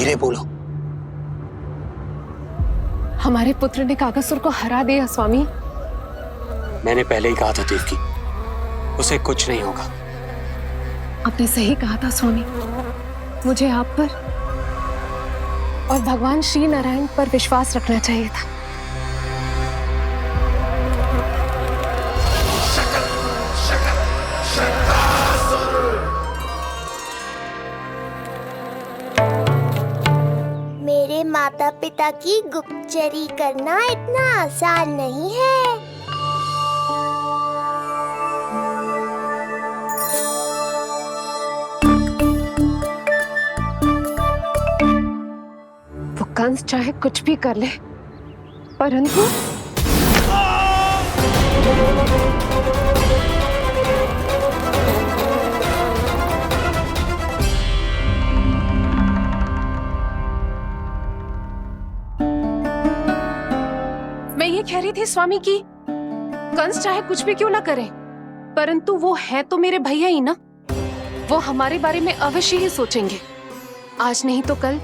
धीरे बोलो। हमारे पुत्र ने काकासुर को हरा दिया स्वामी। मैंने पहले ही कहा था देवकी, उसे कुछ नहीं होगा। आपने सही कहा था स्वामी। मुझे आप पर और भगवान श्री नारायण पर विश्वास रखना चाहिए था। मेरे माता पिता की गुप्तचरी करना इतना आसान नहीं है। वो कंस चाहे कुछ भी कर ले, परंतु मैं ये कह रही थी स्वामी कि कंस चाहे कुछ भी क्यों ना करे, परंतु वो है तो मेरे भैया ही ना। वो हमारे बारे में अवश्य ही सोचेंगे। आज नहीं तो कल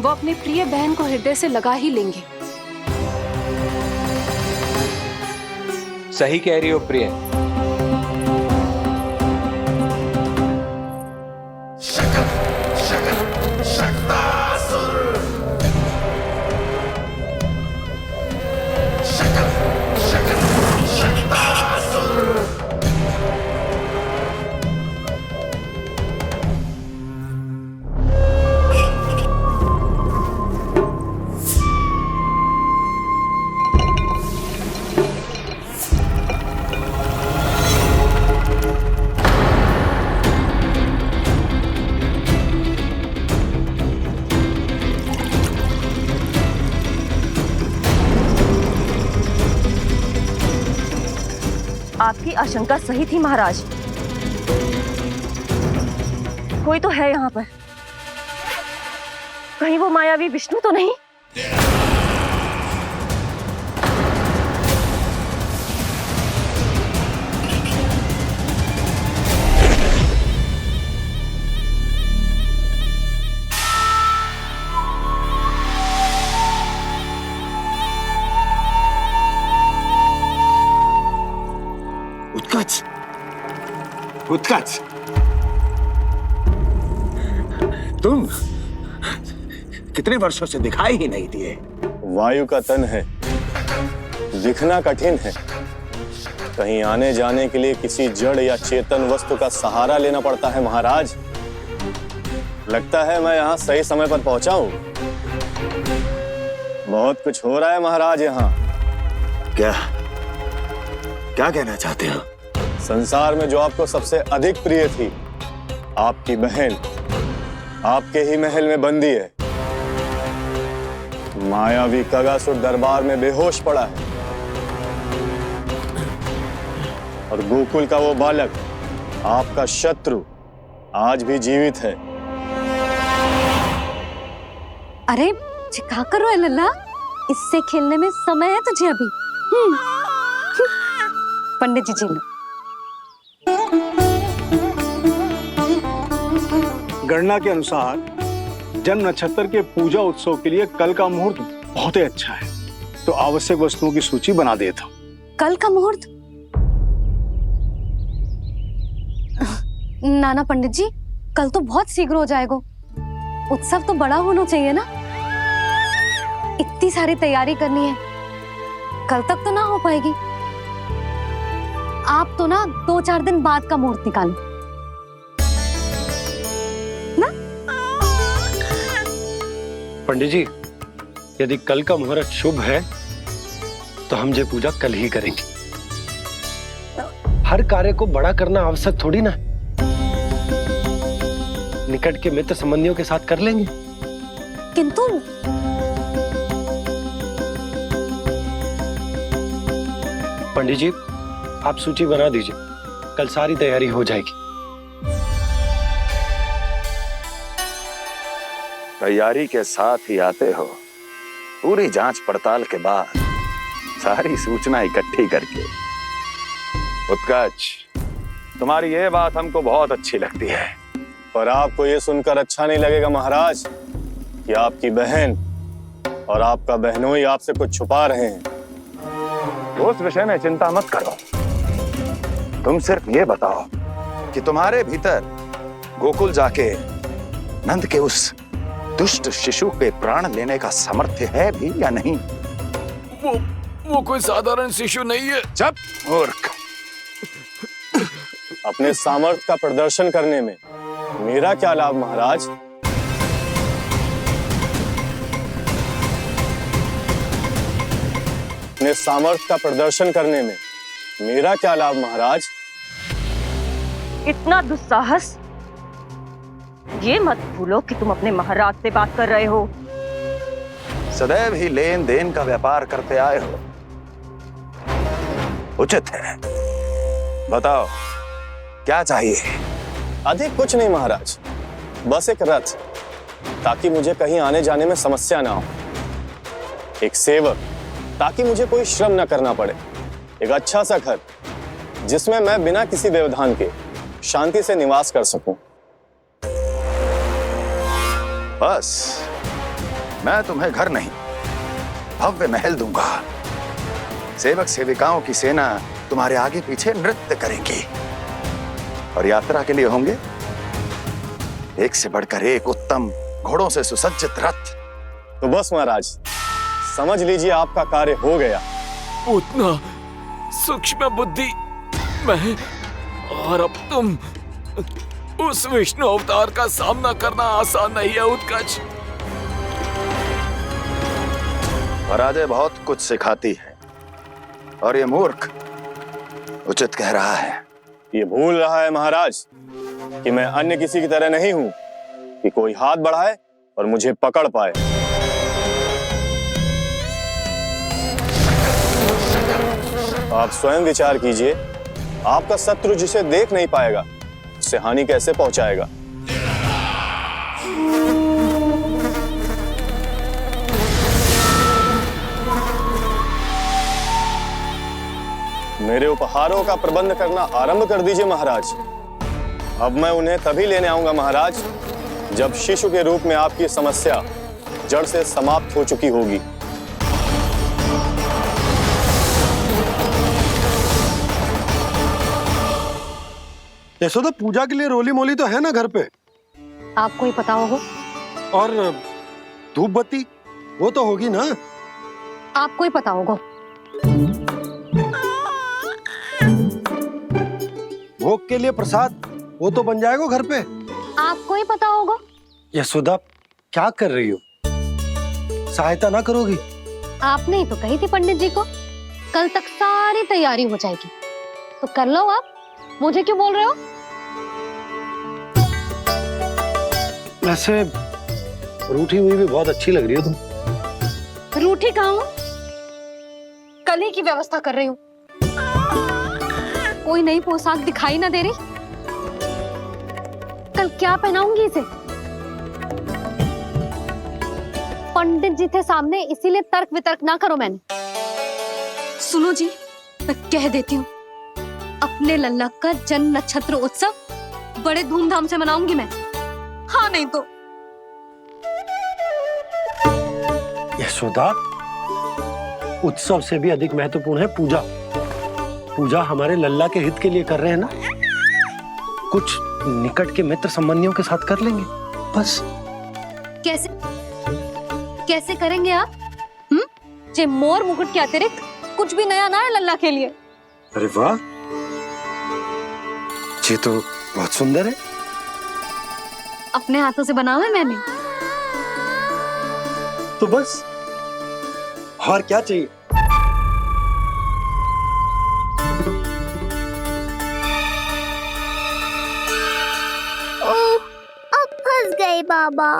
वो अपनी प्रिय बहन को हृदय से लगा ही लेंगे। सही कह रही हो प्रिय। आपकी आशंका सही थी महाराज। कोई तो है यहाँ पर। कहीं वो मायावी विष्णु तो नहीं? उत्कच, उत्कच, तुम कितने वर्षों से दिखाई ही नहीं दिए। वायु का तन है, दिखना कठिन है। कहीं आने जाने के लिए किसी जड़ या चेतन वस्तु का सहारा लेना पड़ता है महाराज। लगता है मैं यहाँ सही समय पर पहुंचा हूँ। बहुत कुछ हो रहा है महाराज यहाँ। क्या क्या कहना चाहते हो? संसार में जो आपको सबसे अधिक प्रिय थी, आपकी बहन, आपके ही महल में बंदी है। मायावी कागासुर दरबार में बेहोश पड़ा है और गोकुल का वो बालक, आपका शत्रु, आज भी जीवित है। अरे क्या कर रहे हो लल्ला? इससे खेलने में समय है तुझे अभी। पंडित जी लो। गणना के अनुसार जन्म नक्षत्र के पूजा उत्सव के लिए कल का मुहूर्त बहुत ही अच्छा है, तो आवश्यक वस्तुओं की सूची बना देता हूँ। कल का मुहूर्त? नाना पंडित जी, कल तो बहुत शीघ्र हो जाएगा। उत्सव तो बड़ा होना चाहिए ना। इतनी सारी तैयारी करनी है, कल तक तो ना हो पाएगी। आप तो ना 2-4 दिन बाद का मुहूर्त निकालो ना। पंडित जी, यदि कल का मुहूर्त शुभ है तो हम ये पूजा कल ही करेंगे। हर कार्य को बड़ा करना आवश्यक थोड़ी ना। निकट के मित्र संबंधियों के साथ कर लेंगे। किंतु पंडित जी, आप सूची बना दीजिए, कल सारी तैयारी हो जाएगी। तैयारी के साथ ही आते हो, पूरी जांच पड़ताल के बाद सारी सूचना इकट्ठी करके। उत्कच, तुम्हारी ये बात हमको बहुत अच्छी लगती है। पर आपको ये सुनकर अच्छा नहीं लगेगा महाराज। कि आपकी बहन और आपका बहनोई आपसे कुछ छुपा रहे हैं। उस विषय में चिंता मत करो, तुम सिर्फ ये बताओ कि तुम्हारे भीतर गोकुल जाके नंद के उस दुष्ट शिशु के प्राण लेने का सामर्थ्य है भी या नहीं? वो कोई साधारण शिशु नहीं है। चुप मूर्ख। अपने सामर्थ्य का प्रदर्शन करने में मेरा क्या लाभ महाराज? अपने सामर्थ्य का प्रदर्शन करने में मेरा क्या लाभ महाराज? इतना दुस्साहस! ये मत भूलो कि तुम अपने महाराज से बात कर रहे हो। सदैव ही लेन देन का व्यापार करते आए हो, उचित है। बताओ क्या चाहिए? अधिक कुछ नहीं महाराज, बस एक रथ, ताकि मुझे कहीं आने जाने में समस्या ना हो। एक सेवक, ताकि मुझे कोई श्रम ना करना पड़े। एक अच्छा सा घर, जिसमें मैं बिना किसी व्यवधान के शांति से निवास कर सकूं। बस, मैं तुम्हें घर नहीं, भव्य महल दूंगा। सेवक सेविकाओं की सेना तुम्हारे आगे पीछे नृत्य करेंगी और यात्रा के लिए होंगे एक से बढ़कर एक उत्तम घोड़ों से सुसज्जित रथ। तो बस महाराज, समझ लीजिए आपका कार्य हो गया। उतना सूक्ष्म बुद्धि मैं, और अब तुम, उस विष्णु अवतार का सामना करना आसान नहीं है उत्कर्ष। पराजय बहुत कुछ सिखाती है और ये मूर्ख उचित कह रहा है। ये भूल रहा है महाराज कि मैं अन्य किसी की तरह नहीं हूं कि कोई हाथ बढ़ाए और मुझे पकड़ पाए। आप स्वयं विचार कीजिए, आपका शत्रु जिसे देख नहीं पाएगा उससे हानि कैसे पहुंचाएगा? मेरे उपहारों का प्रबंध करना आरंभ कर दीजिए महाराज। अब मैं उन्हें तभी लेने आऊंगा महाराज, जब शिशु के रूप में आपकी समस्या जड़ से समाप्त हो चुकी होगी। यशोदा, पूजा के लिए रोली मोली तो है ना घर पे? आपको ही पता होगा। और धूप बत्ती वो तो होगी ना? आपको ही पता होगा। भोग के लिए प्रसाद वो तो बन जाएगा घर पे? आपको ही पता होगा। यशोदा, क्या कर रही हो? सहायता ना करोगी? आपने ही तो कही थी पंडित जी को, कल तक सारी तैयारी हो जाएगी, तो कर लो आप। मुझे क्यों बोल रहे हो? वैसे रूठी हुई भी बहुत अच्छी लग रही हो तुम। रूठी कहाँ हूँ? कल ही की व्यवस्था कर रही हूँ। कोई नई पोशाक दिखाई ना दे रही? कल क्या पहनाऊंगी इसे? पंडित जी थे सामने, इसीलिए तर्क वितर्क ना करो। मैंने सुनो जी, मैं कह देती हूँ, अपने लल्ला का जन्म नक्षत्र उत्सव बड़े धूमधाम से मनाऊंगी मैं। हाँ नहीं तो। यशोदा, उत्सव से भी अधिक महत्वपूर्ण है पूजा। पूजा हमारे लल्ला के हित के लिए कर रहे हैं ना, कुछ निकट के मित्र संबंधियों के साथ कर लेंगे बस। कैसे कैसे करेंगे आप? जे मोर मुकुट के अतिरिक्त कुछ भी नया ना है लल्ला के लिए। अरे वाह, ये तो बहुत सुंदर है। अपने हाथों से बनाया है मैंने। तो बस, और क्या चाहिए? ओह, अब फंस गए बाबा।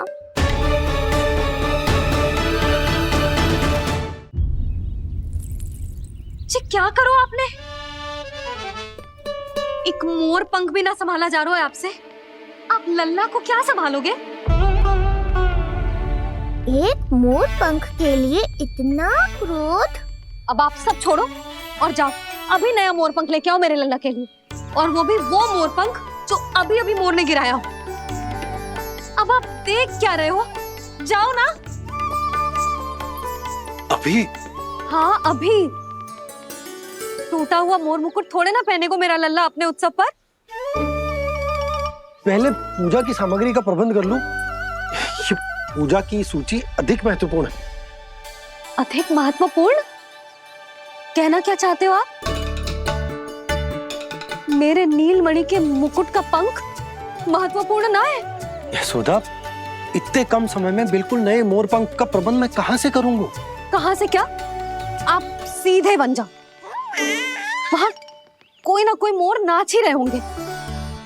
जी क्या करो आपने? एक मोर पंख भी ना संभाला जा रहा है आपसे। आप लल्ला को क्या संभालोगे? एक मोर पंख के लिए इतना क्रोध? अब आप सब छोड़ो और जाओ, अभी नया मोर पंख लेके आओ मेरे लल्ला के लिए, और वो भी वो मोर पंख जो अभी अभी मोर ने गिराया हो। अब आप देख क्या रहे हो? जाओ ना। अभी? हाँ अभी। टूटा हुआ मोर मुकुट थोड़े ना पहने को मेरा लल्ला अपने उत्सव पर। पहले पूजा की सामग्री का प्रबंध कर लूं। ये पूजा की सूची अधिक महत्वपूर्ण है। अधिक महत्वपूर्ण? कहना क्या चाहते हो आप? मेरे नीलमणि के मुकुट का पंख महत्वपूर्ण ना है? यशोदा, इतने कम समय में बिल्कुल नए मोर पंख का प्रबंध मैं कहां से करूंगा? कहां से क्या? आप सीधे बन जाओ। वहां कोई ना कोई मोर नाच ही रहे होंगे।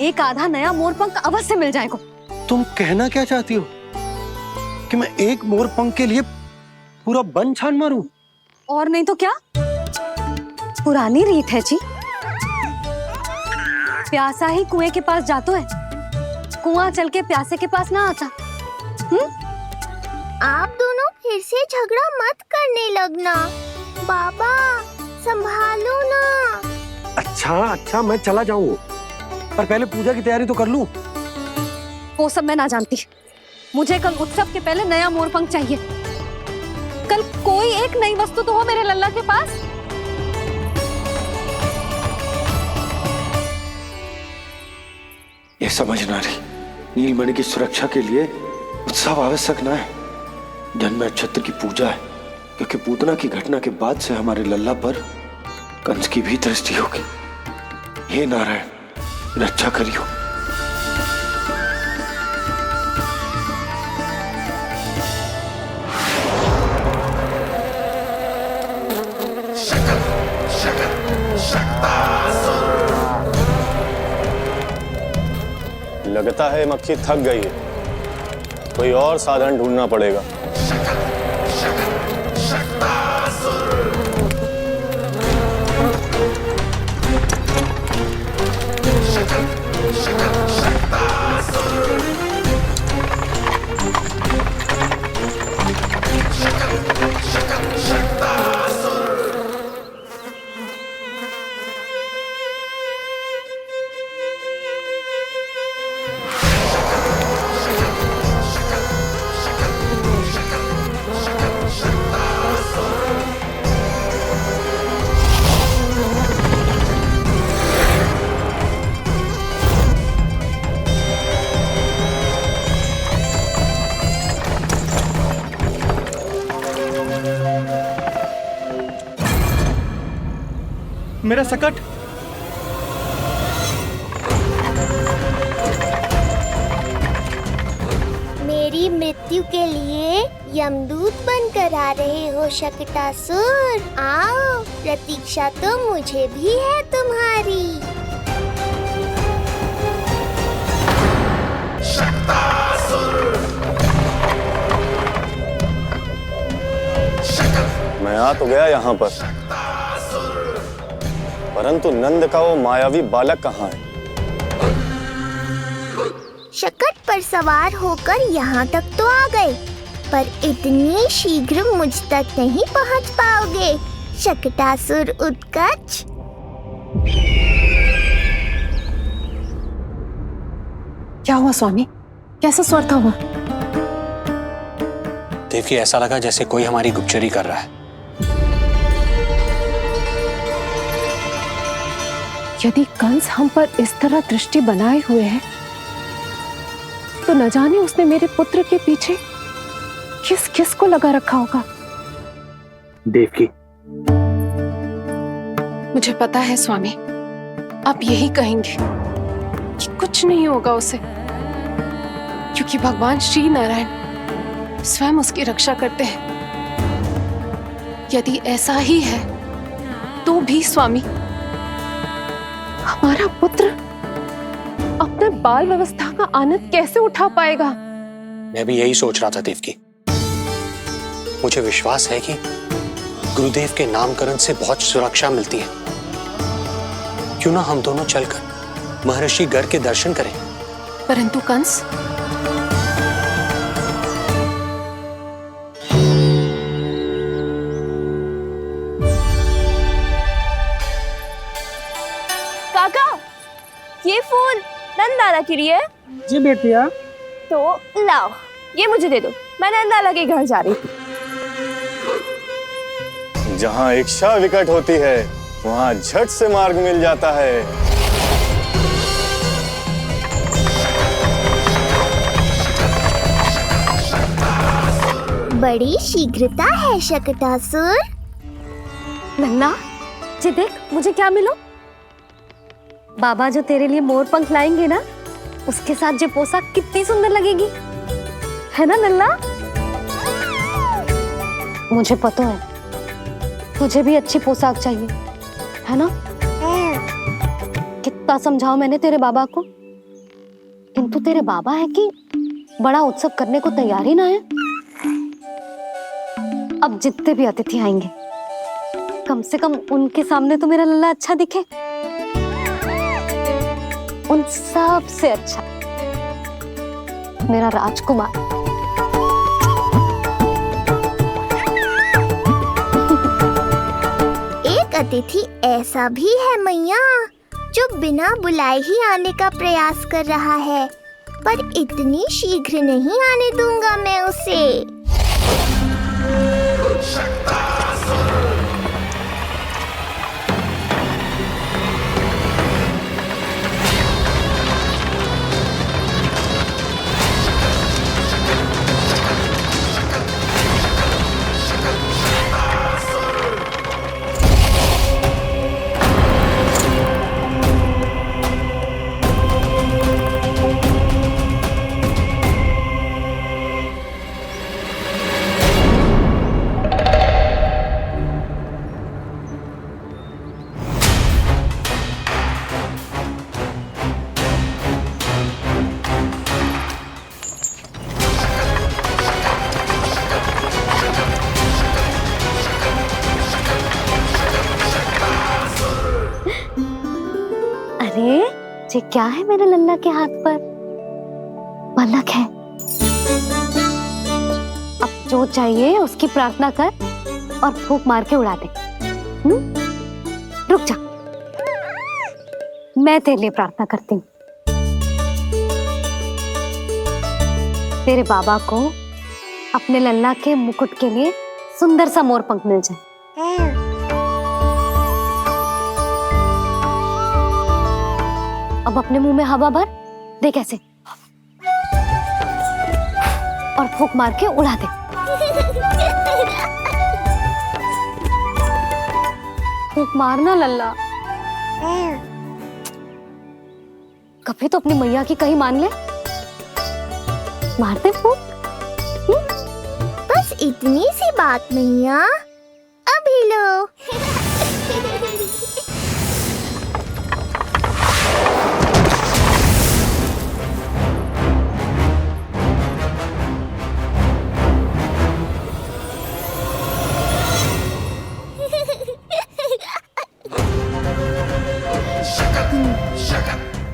एक आधा नया मोर पंख अवश्य मिल जाएगा। तुम कहना क्या चाहती हो कि मैं एक मोर पंख के लिए पूरा वन छान मारूं? और नहीं तो क्या, पुरानी रीत है जी। प्यासा ही कुएं के पास जातो है, कुआं चल के प्यासे के पास ना आता। आप दोनों फिर से झगड़ा मत करने लगना। बाबा संभालो ना। अच्छा मैं चला जाऊंगा, पर पहले पूजा की तैयारी तो कर लूं। वो सब मैं ना जानती। मुझे कल उत्सव के पहले नया मोर पंख चाहिए। कल कोई एक नई वस्तु तो हो मेरे लल्ला के पास। ये समझ ना रही, नीलमणि की सुरक्षा के लिए उत्सव आवश्यक ना है, जन्म नक्षत्र की पूजा है, क्योंकि पूतना की घटना के बाद से हमारे लल्ला पर कंस की भी दृष्टि होगी। हे नारायण, रक्षा करियो। लगता है मक्खी थक गई है, कोई और साधन ढूंढना पड़ेगा। मेरा सकट। मेरी मृत्यु के लिए यमदूत बनकर आ रहे हो शकटासुर। आओ, प्रतीक्षा तो मुझे भी है तुम्हारी। मैं आ तो गया यहाँ पर, परंतु नंद का वो मायावी बालक कहाँ है? शकट पर सवार होकर यहाँ तक तो आ गए, पर इतनी शीघ्र मुझ तक नहीं पहुँच पाओगे शकटासुर उत्कच। क्या हुआ स्वामी? कैसा स्वर था हुआ? देवकी, ऐसा लगा जैसे कोई हमारी गुप्तचरी कर रहा है। यदि कंस हम पर इस तरह दृष्टि बनाए हुए है, तो न जाने उसने मेरे पुत्र के पीछे किस किस को लगा रखा होगा। देवकी, मुझे पता है स्वामी, आप यही कहेंगे कि कुछ नहीं होगा उसे, क्योंकि भगवान श्री नारायण स्वयं उसकी रक्षा करते हैं। यदि ऐसा ही है तो भी स्वामी, हमारा पुत्र अपने बाल व्यवस्था का आनंद कैसे उठा पाएगा? मैं भी यही सोच रहा था देवकी। मुझे विश्वास है कि गुरुदेव के नामकरण से बहुत सुरक्षा मिलती है। क्यों ना हम दोनों चलकर महर्षि गर्ग के दर्शन करें? परंतु कंस, काका, ये फूल नंदारा के लिए है। जी बेटिया। तो लाओ, ये मुझे दे दो, मैं नंदा के घर जा रही थी। जहाँ इच्छा विकट होती है वहाँ झट से मार्ग मिल जाता है। बड़ी शीघ्रता है शकटासुर। नन्ना, जी देख मुझे क्या मिलो। बाबा जो तेरे लिए मोर पंख लाएंगे ना, उसके साथ जो पोशाक कितनी सुंदर लगेगी, है ना नन्ना? मुझे पता है तुझे भी अच्छी पोशाक चाहिए, है ना? कितना समझाओ मैंने तेरे बाबा को, किंतु तेरे बाबा है कि बड़ा उत्सव करने को तैयार ही ना है। अब जितने भी अतिथि आएंगे, कम से कम उनके सामने तो मेरा लल्ला अच्छा दिखे, उन सब से अच्छा मेरा राजकुमार। एक अतिथि ऐसा भी है मैया जो बिना बुलाए ही आने का प्रयास कर रहा है, पर इतनी शीघ्र नहीं आने दूंगा मैं उसे। अरे ये क्या है मेरे लल्ला के हाथ पर? पलक है। अब जो चाहिए उसकी प्रार्थना कर और फूंक मार के उड़ा दे। रुक जा, मैं तेरे लिए प्रार्थना करती हूँ। तेरे बाबा को अपने लल्ला के मुकुट के लिए सुंदर सा मोर पंख मिल जाए। अब अपने मुंह में हवा भर दे कैसे, और फूंक मार के उड़ा दे। फूंक मारना लल्ला, कभी तो अपनी मैया की कहीं मान ले। मारते फूंक। बस इतनी सी बात मैया, अभी लो।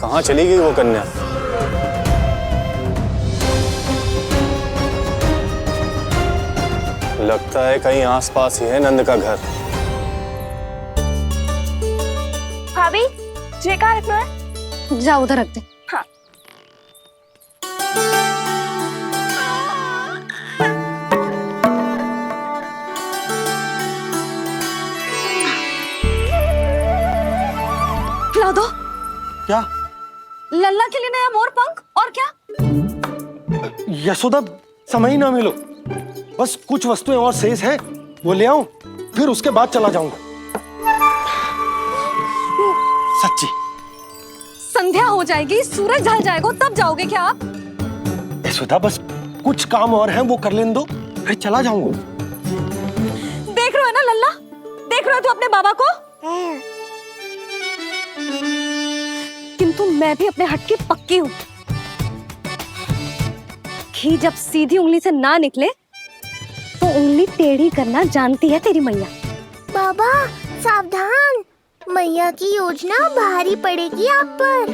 कहाँ चली गई वो कन्या? लगता है कहीं आसपास ही है नंद का घर। भाभी, तुझे कहाँ रखना है? जा उधर रख दे। हाँ। खिला दो। क्या? लल्ला के लिए नया मोर पंख, और क्या? यशोदा, समय ही ना मिलो, बस कुछ वस्तुएं और शेष है, वो ले आऊं, फिर उसके बाद चला जाऊंगा। सच्ची। संध्या हो जाएगी, सूरज ढल जाएगा, तब जाओगे क्या आप? यशोदा, बस कुछ काम और हैं, वो कर लेने दो, फिर चला जाऊंगा। देख रहे हो ना लल्ला, देख रहे हो तू अपने बाबा को? किंतु मैं भी अपने हट की पक्की हूँ। घी जब सीधी उंगली से ना निकले तो उंगली टेढ़ी करना जानती है तेरी मैया। बाबा सावधान, मैया की योजना भारी पड़ेगी आप पर।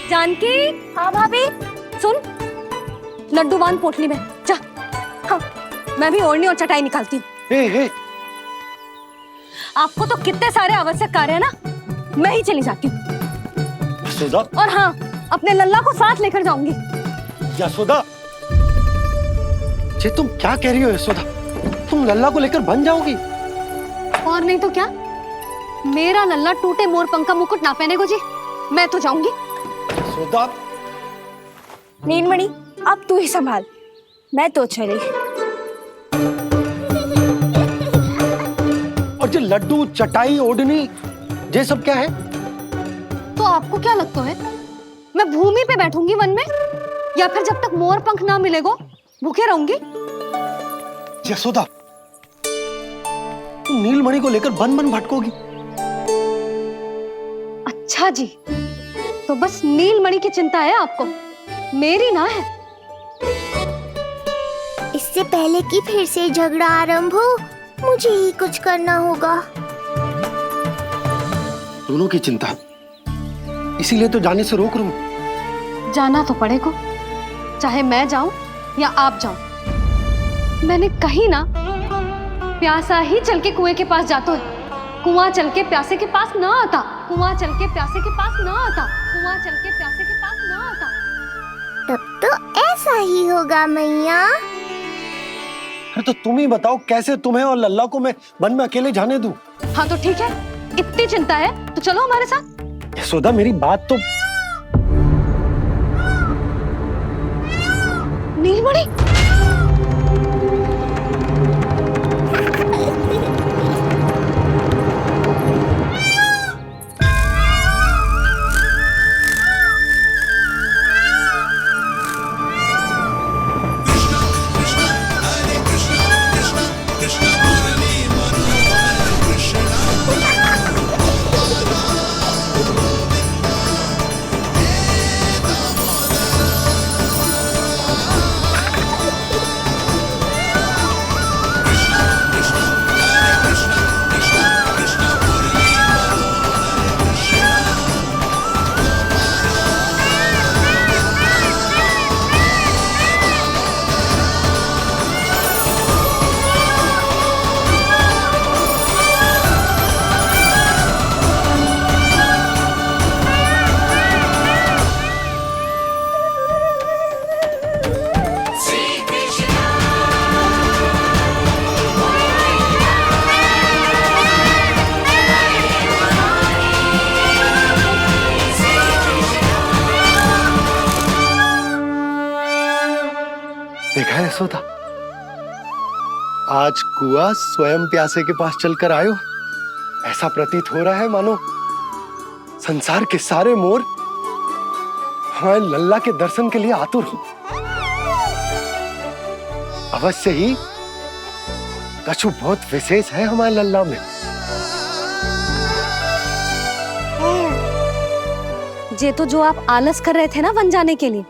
जानकी। हाँ भाभी। सुन, लड्डू बांध पोटली में, जा। हाँ, मैं भी ओढ़नी और चटाई निकालती हूँ। आपको तो कितने सारे आवश्यक कार्य है ना, मैं ही चली जाती हूँ। यशोदा। और हाँ, अपने लल्ला को साथ लेकर जाऊंगी। यशोदा, ये तुम क्या कह रही हो यशोदा? तुम लल्ला को लेकर बन जाओगी? और नहीं तो क्या, मेरा लल्ला टूटे मोर पंख का मुकुट ना पहने को जी, मैं तो जाऊंगी। यशोदा, नीलमणि अब तू ही संभाल, मैं तो चली। और जो लड्डू, चटाई, ओढ़नी, ये सब क्या है? तो आपको क्या लगता है मैं भूमि पे बैठूंगी वन में, या फिर जब तक मोर पंख ना मिलेगो भूखे रहूंगी? यशोदा, तुम नीलमणि को लेकर बन बन भटकोगी। अच्छा जी, तो बस नीलमणि की चिंता है आपको, मेरी ना है। इससे पहले कि फिर से झगड़ा आरंभ हो, मुझे ही कुछ करना होगा। दोनों की चिंता, इसीलिए तो जाने से रोक रहा हूं। जाना तो पड़ेगा, चाहे मैं जाऊं या आप जाओ। मैंने कहीं ना प्यासा ही चल के कुएं के पास जाता है, कुआं चल के प्यासे के पास ना आता, कुआं चल के प्यासे के पास ना आता, कुआं चल के प्यासे के पास ना आता। तब तो ऐसा ही होगा मैया। अरे तो तुम ही बताओ, कैसे तुम्हें और लल्ला को मैं वन में अकेले जाने दूं? हाँ तो ठीक है, इतनी चिंता है तो चलो हमारे साथ। यशोदा, मेरी बात तो। नीलमणि, देखा है यशोदा, आज कुआं स्वयं प्यासे के पास चलकर आयो। ऐसा प्रतीत हो रहा है मानो संसार के सारे मोर हमारे लल्ला के दर्शन के लिए आतुर हो। अवश्य ही कछु बहुत विशेष है हमारे लल्ला में। ये तो जो आप आलस कर रहे थे ना वन जाने के लिए,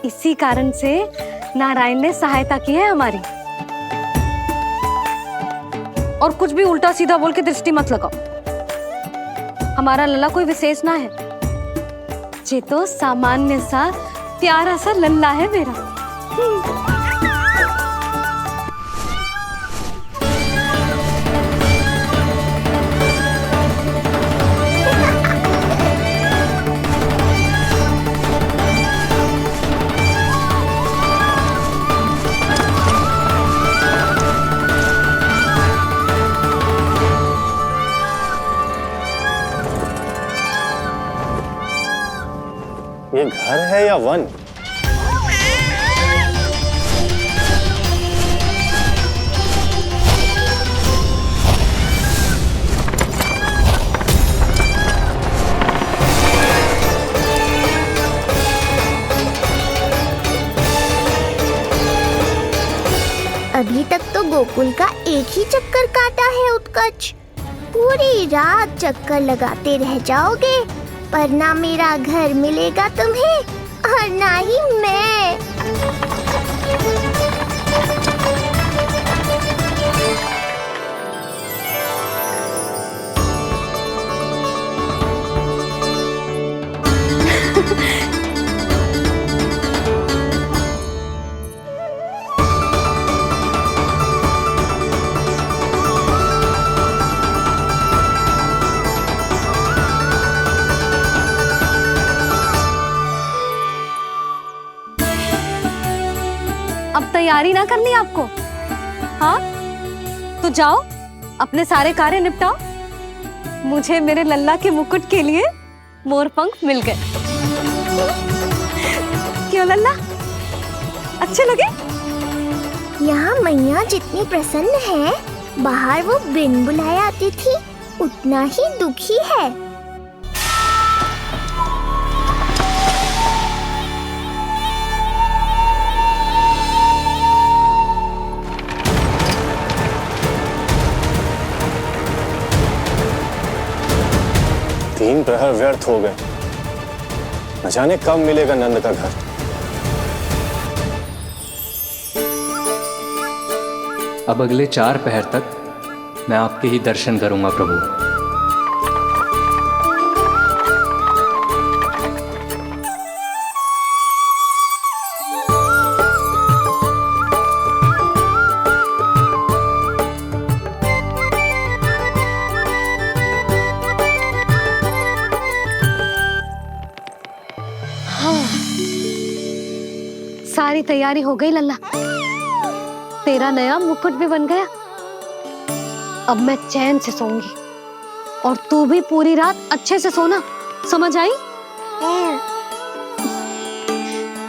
इसी कारण से नारायण ने सहायता की है हमारी। और कुछ भी उल्टा सीधा बोल के दृष्टि मत लगाओ, हमारा लल्ला कोई विशेष ना है, ये तो सामान्य सा प्यारा सा लल्ला है मेरा। ये घर है या वन? अभी तक तो गोकुल का एक ही चक्कर काटा है उत्कर्ष। पूरी रात चक्कर लगाते रह जाओगे, पर ना मेरा घर मिलेगा तुम्हें और ना ही मैं। अब तैयारी ना करनी आपको? हाँ, तो जाओ अपने सारे कार्य निपटाओ। मुझे मेरे लल्ला के मुकुट के लिए मोरपंख मिल गए। क्यों लल्ला, अच्छे लगे? यहाँ मैया जितनी प्रसन्न है, बाहर वो बिन बुलाए आती थी उतना ही दुखी है। तीन प्रहर व्यर्थ हो गए। न जाने कब मिलेगा नंद का घर। अब अगले 4 पहर तक मैं आपके ही दर्शन करूंगा प्रभु। सारी तैयारी हो गई लल्ला, तेरा नया मुकुट भी बन गया। अब मैं चैन से सोऊंगी और तू भी पूरी रात अच्छे से सोना, समझ आई?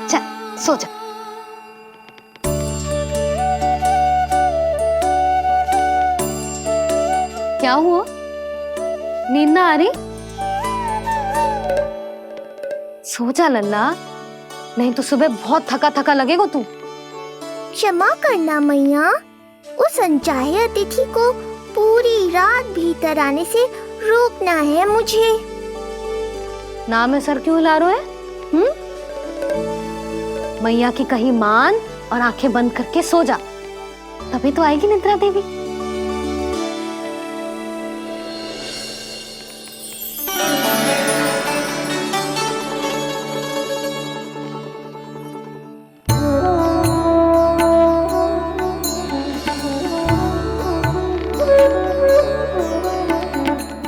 चल सो जा। क्या हुआ, नींद ना आ रही? सो जा लल्ला, नहीं तो सुबह बहुत थका थका लगेगा तू। क्षमा करना मैया, उस अनचाहे अतिथि को पूरी रात भीतर आने से रोकना है मुझे। ना में सर क्यों हिला रहे हैं? मैया की कहीं मान और आंखें बंद करके सो जा, तभी तो आएगी निद्रा देवी।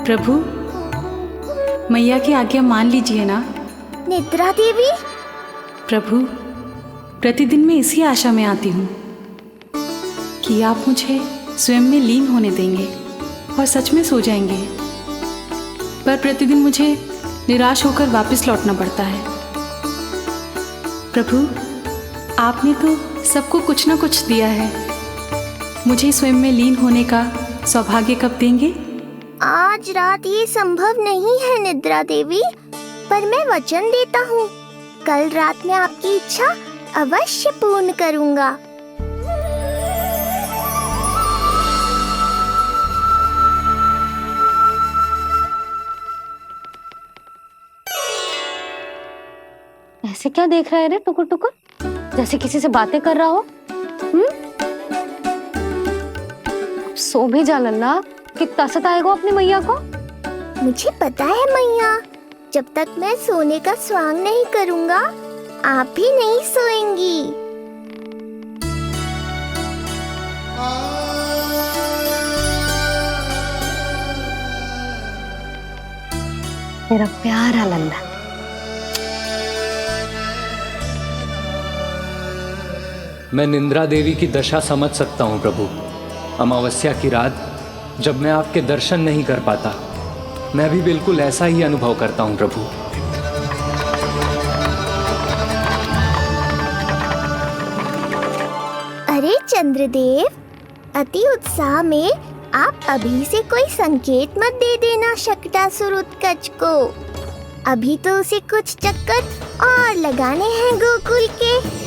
प्रभु, मैया की आज्ञा मान लीजिए ना। निद्रा देवी? प्रभु, प्रतिदिन मैं इसी आशा में आती हूँ कि आप मुझे स्वयं में लीन होने देंगे और सच में सो जाएंगे, पर प्रतिदिन मुझे निराश होकर वापस लौटना पड़ता है। प्रभु, आपने तो सबको कुछ ना कुछ दिया है, मुझे स्वयं में लीन होने का सौभाग्य कब देंगे? आज रात ये संभव नहीं है निद्रा देवी, पर मैं वचन देता हूँ कल रात में आपकी इच्छा अवश्य पूर्ण करूँगा। ऐसे क्या देख रहा है रे टुकुर टुकुर, जैसे किसी से बातें कर रहा हो? सो भी जा लल्ला, कितना सताएगा अपनी मैया को। मुझे पता है मैया, जब तक मैं सोने का स्वांग नहीं करूँगा आप भी नहीं सोएंगी। मेरा प्यारा लल्ला। मैं निंद्रा देवी की दशा समझ सकता हूँ प्रभु। अमावस्या की रात जब मैं आपके दर्शन नहीं कर पाता, मैं भी बिल्कुल ऐसा ही अनुभव करता हूँ प्रभु। अरे चंद्रदेव, अति उत्साह में आप अभी से कोई संकेत मत दे देना शकटासुर उत्कच को। अभी तो उसे कुछ चक्कर और लगाने हैं गोकुल के।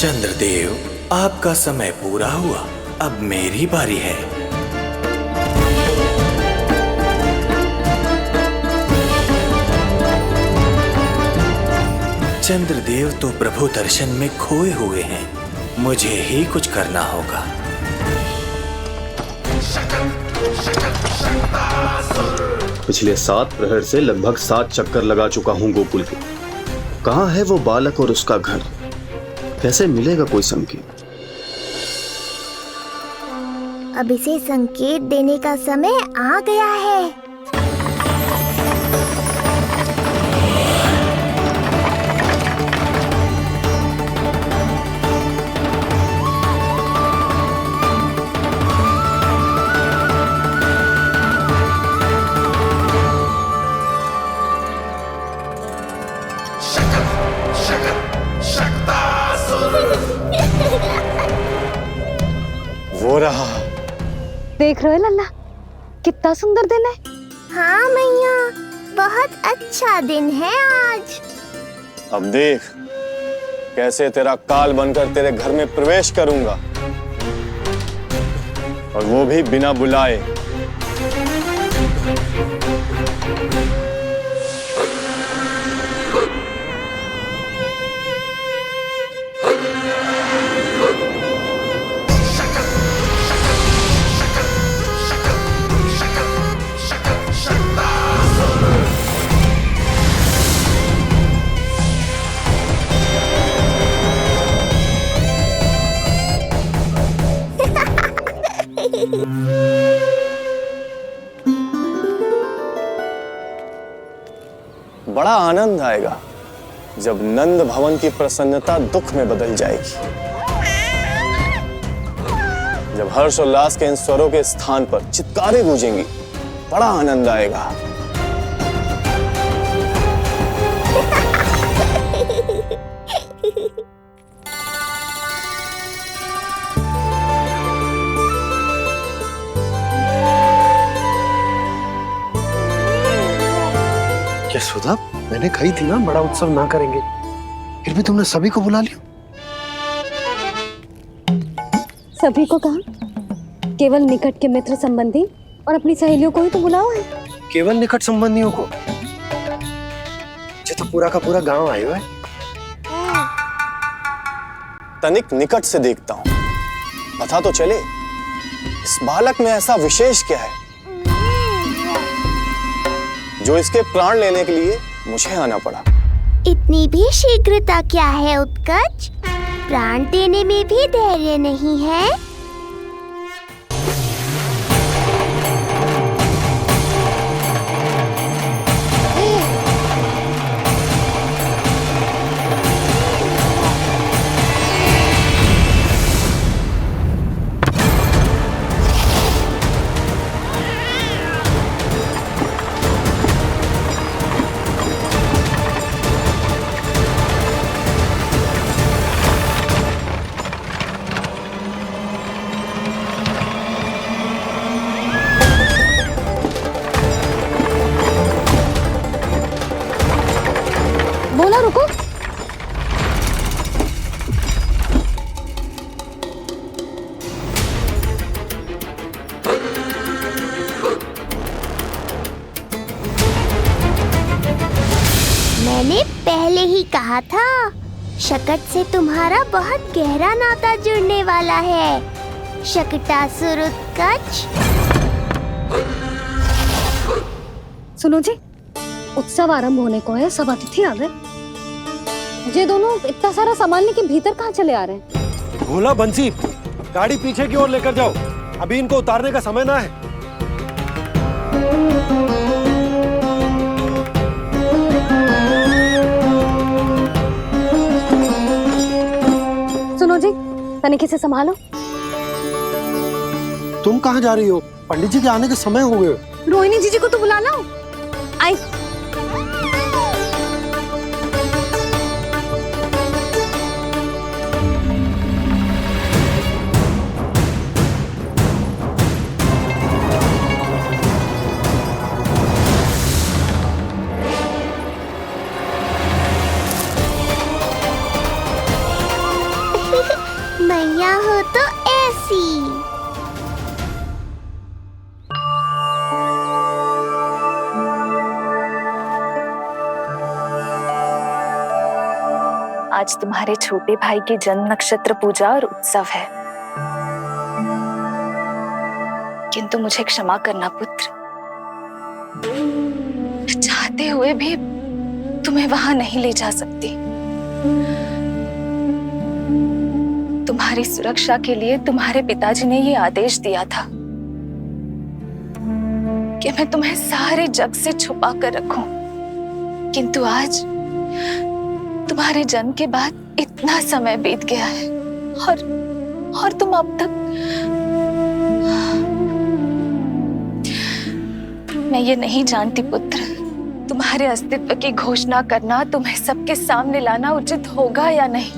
चंद्रदेव, आपका समय पूरा हुआ, अब मेरी बारी है। चंद्रदेव तो प्रभु दर्शन में खोए हुए हैं, मुझे ही कुछ करना होगा। पिछले 7 प्रहर से लगभग 7 चक्कर लगा चुका हूं गोकुल के। कहाँ है वो बालक और उसका घर? कैसे मिलेगा कोई संकेत? अब इसे संकेत देने का समय आ गया है। वो रहा। देख रहे हो लल्ला, कितना सुंदर दिन है। हाँ मैया, बहुत अच्छा दिन है आज। अब देख कैसे तेरा काल बनकर तेरे घर में प्रवेश करूंगा, और वो भी बिना बुलाए। बड़ा आनंद आएगा जब नंद भवन की प्रसन्नता दुख में बदल जाएगी, जब हर्षोल्लास के इन स्वरों के स्थान पर चित्कारें गूंजेंगी। बड़ा आनंद आएगा। यशोदा, मैंने कही थी ना बड़ा उत्सव ना करेंगे, फिर भी तुमने सभी को बुला लिया। सभी को कहा? केवल निकट के मित्र संबंधी और अपनी सहेलियों को ही तो बुलाओ है। केवल निकट संबंधियों को? ये तो पूरा का पूरा गांव आया हुआ है। तनिक निकट से देखता हूं, पता तो चले इस बालक में ऐसा विशेष क्या है जो इसके प्राण लेने के लिए मुझे आना पड़ा। इतनी भी शीघ्रता क्या है उत्कच? प्राण देने में भी धैर्य नहीं है। बोला रुको। मैंने पहले ही कहा था, शकट से तुम्हारा बहुत गहरा नाता जुड़ने वाला है। शकटासुर उत्कच। सुनो जी, उत्सव आरंभ होने को है, सब अतिथि आ गए। ये दोनों इतना सारा सामान लेके भीतर कहाँ चले आ रहे हैं? भोला, बंसी, गाड़ी पीछे की ओर लेकर जाओ, अभी इनको उतारने का समय ना है। सुनो जी, तनिक से संभालो। तुम कहाँ जा रही हो? पंडित जी के आने के समय हो गए। रोहिणी जी को तो बुला लो। आई। मैया हो तो ऐसी। आज तुम्हारे छोटे भाई की जन्म नक्षत्र पूजा और उत्सव है। किंतु मुझे क्षमा करना पुत्र, चाहते हुए भी तुम्हें वहां नहीं ले जा सकती। तुम्हारी सुरक्षा के लिए तुम्हारे पिताजी ने ये आदेश दिया था कि मैं तुम्हें सारे जग से छुपा कर रखूं, किंतु आज तुम्हारे जन्म के बाद इतना समय बीत गया है और तुम अब तक। मैं ये नहीं जानती पुत्र, तुम्हारे अस्तित्व की घोषणा करना, तुम्हें सबके सामने लाना उचित होगा या नहीं,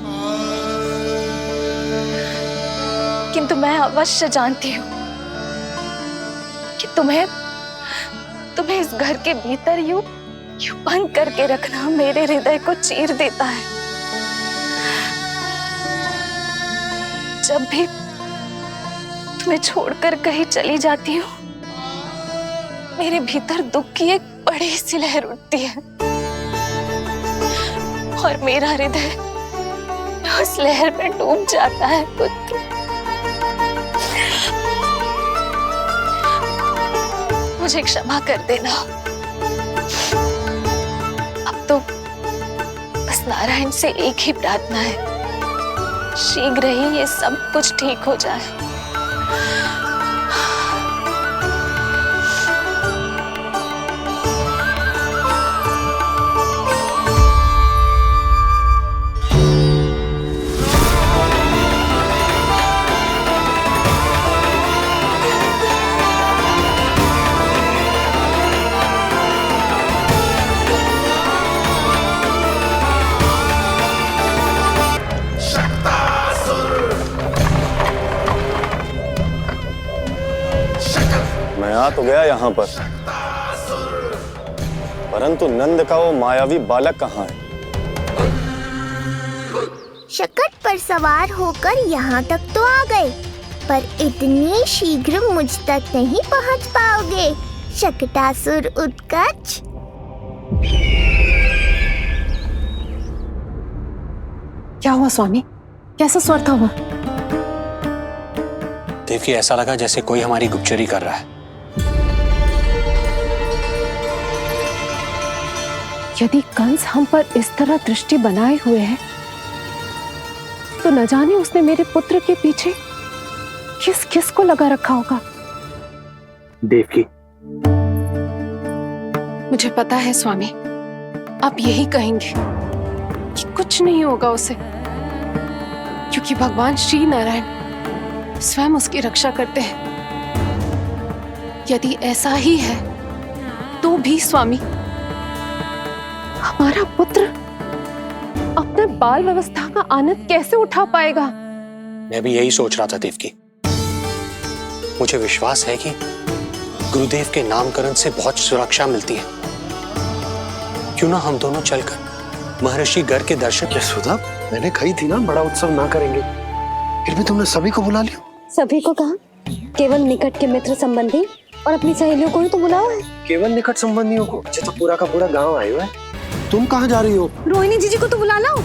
किंतु मैं अवश्य जानती हूँ कि तुम्हें इस घर के भीतर यूं बंद करके रखना मेरे हृदय को चीर देता है। जब भी तुम्हें छोड़कर कहीं चली जाती हूँ, मेरे भीतर दुख की एक बड़ी सी लहर उठती है और मेरा हृदय उस लहर में डूब जाता है पुत्र। मुझे क्षमा कर देना। अब तो बस नारायण से एक ही प्रार्थना है, शीघ्र ही ये सब कुछ ठीक हो जाए। मैं आ तो गया यहाँ पर, परंतु नंद का वो मायावी बालक कहाँ है? शकट पर सवार होकर यहाँ तक तो आ गए, पर इतनी शीघ्र मुझ तक नहीं पहुँच पाओगे शकटासुर उत्कच। क्या हुआ स्वामी, कैसा स्वर था वो? देवकी, ऐसा लगा जैसे कोई हमारी गुप्तचरी कर रहा है। यदि कंस हम पर इस तरह दृष्टि बनाए हुए है, तो न जाने उसने मेरे पुत्र के पीछे किस किस को लगा रखा होगा। देवकी, मुझे पता है स्वामी, आप यही कहेंगे कि कुछ नहीं होगा उसे, क्योंकि भगवान श्री नारायण स्वयं उसकी रक्षा करते हैं। यदि ऐसा ही है तो भी स्वामी, हमारा पुत्र अपने बाल व्यवस्था का आनंद कैसे उठा पाएगा? मैं भी यही सोच रहा था देवकी। मुझे विश्वास है कि गुरुदेव के नामकरण से बहुत सुरक्षा मिलती है। क्यों ना हम दोनों चलकर महर्षि गर के दर्शन। यशोदा, मैंने कही थी ना बड़ा उत्सव ना करेंगे, फिर भी तुमने सभी को बुला लिया। सभी को कहा? केवल निकट के मित्र संबंधी और अपनी सहेलियों को ही तो बुलाओ है। केवल निकट संबंधियों को? तो पूरा का पूरा गांव आया हुआ है। तुम कहाँ जा रही हो? रोहिणी जीजी को तो बुला लो।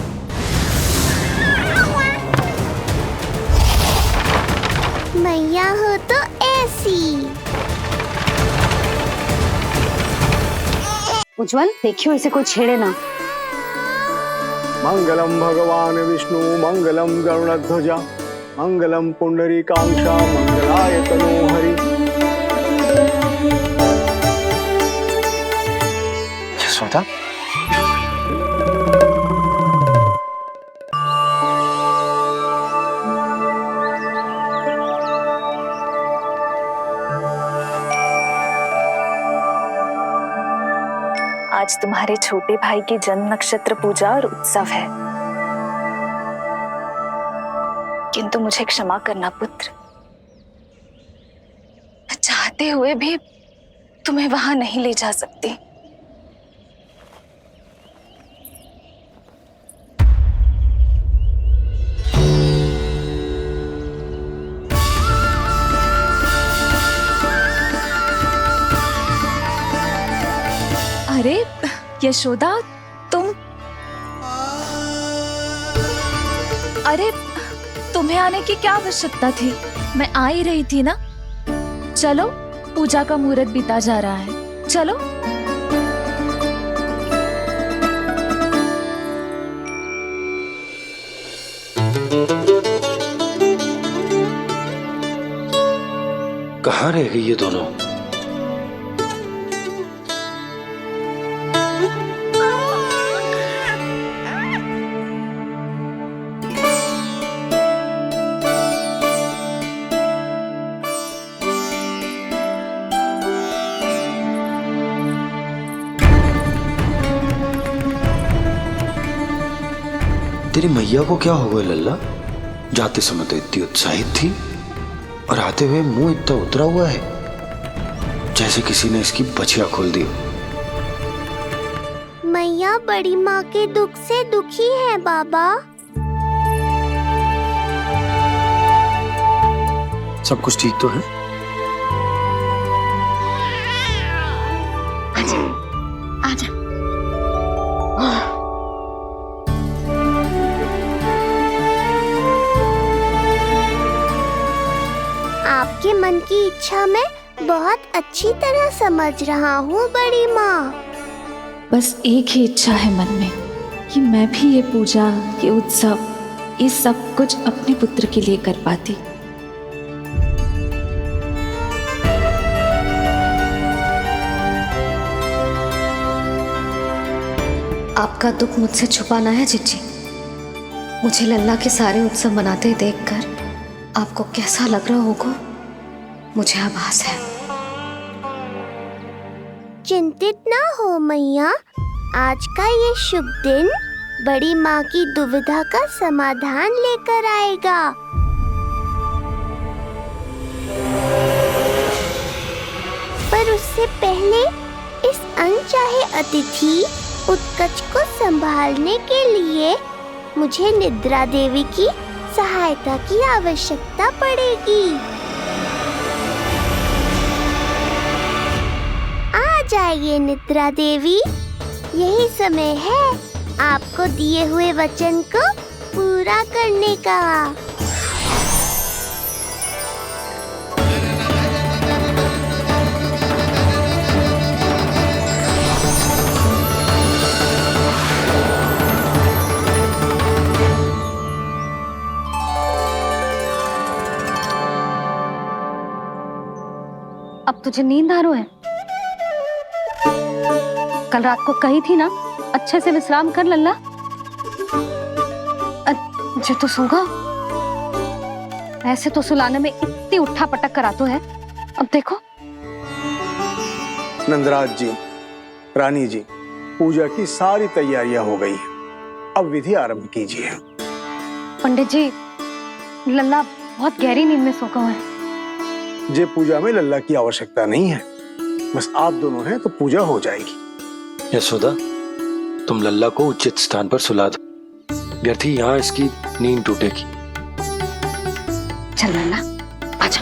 मैया हो तो ऐसी। उज्जवल, देखियो इसे कोई छेड़े ना। मंगलम भगवान विष्णु, मंगलम गरुड़ध्वजा, मंगलम पुंडरीकाक्षा, मंगलाय तनोहरि। यशोदा, आज तुम्हारे छोटे भाई की जन्म नक्षत्र पूजा और उत्सव है, किंतु मुझे क्षमा करना पुत्र, चाहते हुए भी तुम्हें वहां नहीं ले जा सकती। अरे यशोदा, तुम? अरे तुम्हें आने की क्या आवश्यकता थी? मैं आ ही रही थी ना। चलो, पूजा का मुहूर्त बीता जा रहा है, चलो। कहाँ रह गई ये दोनों? तेरी मैया को क्या हो गया लल्ला? जाते समय तो इतनी उत्साहित थी और आते हुए मुंह इतना उतरा हुआ है जैसे किसी ने इसकी बचिया खोल दी। मैया बड़ी माँ के दुख से दुखी है बाबा। सब कुछ ठीक तो है? आजा। आपके मन की इच्छा मैं बहुत अच्छी तरह समझ रहा हूँ बड़ी माँ। बस एक ही इच्छा है मन में कि मैं भी ये पूजा, ये उत्सव, ये सब कुछ अपने पुत्र के लिए कर पाती। आपका दुख मुझसे छुपाना है जिज्जी। मुझे लल्ला के सारे उत्सव मनाते देखकर आपको कैसा लग रहा होगा, मुझे आभास है। चिंतित ना हो मैया, आज का ये शुभ दिन बड़ी माँ की दुविधा का समाधान लेकर आएगा। पर उससे पहले इस अनचाहे अतिथि उत्कच को संभालने के लिए मुझे निद्रा देवी की सहायता की आवश्यकता पड़ेगी। आ जाइए निद्रा देवी, यही समय है आपको दिए हुए वचन को पूरा करने का। अब तुझे नींद आ रही है? कल रात को कही थी ना अच्छे से विश्राम कर लल्ला। जो तो सोगा, ऐसे तो सुलाने में इतनी उठा पटक कर आतो है। अब देखो नंदराज जी, रानी जी, पूजा की सारी तैयारियां हो गई हैं। अब विधि आरंभ कीजिए। पंडित जी, लल्ला बहुत गहरी नींद में सोगा हुआ है। जे पूजा में लल्ला की आवश्यकता नहीं है, बस आप दोनों हैं तो पूजा हो जाएगी। यशोदा, तुम लल्ला को उचित स्थान पर सुला दो, व्यर्थ ही यहाँ इसकी नींद टूटेगी। चल लल्ला, आजा।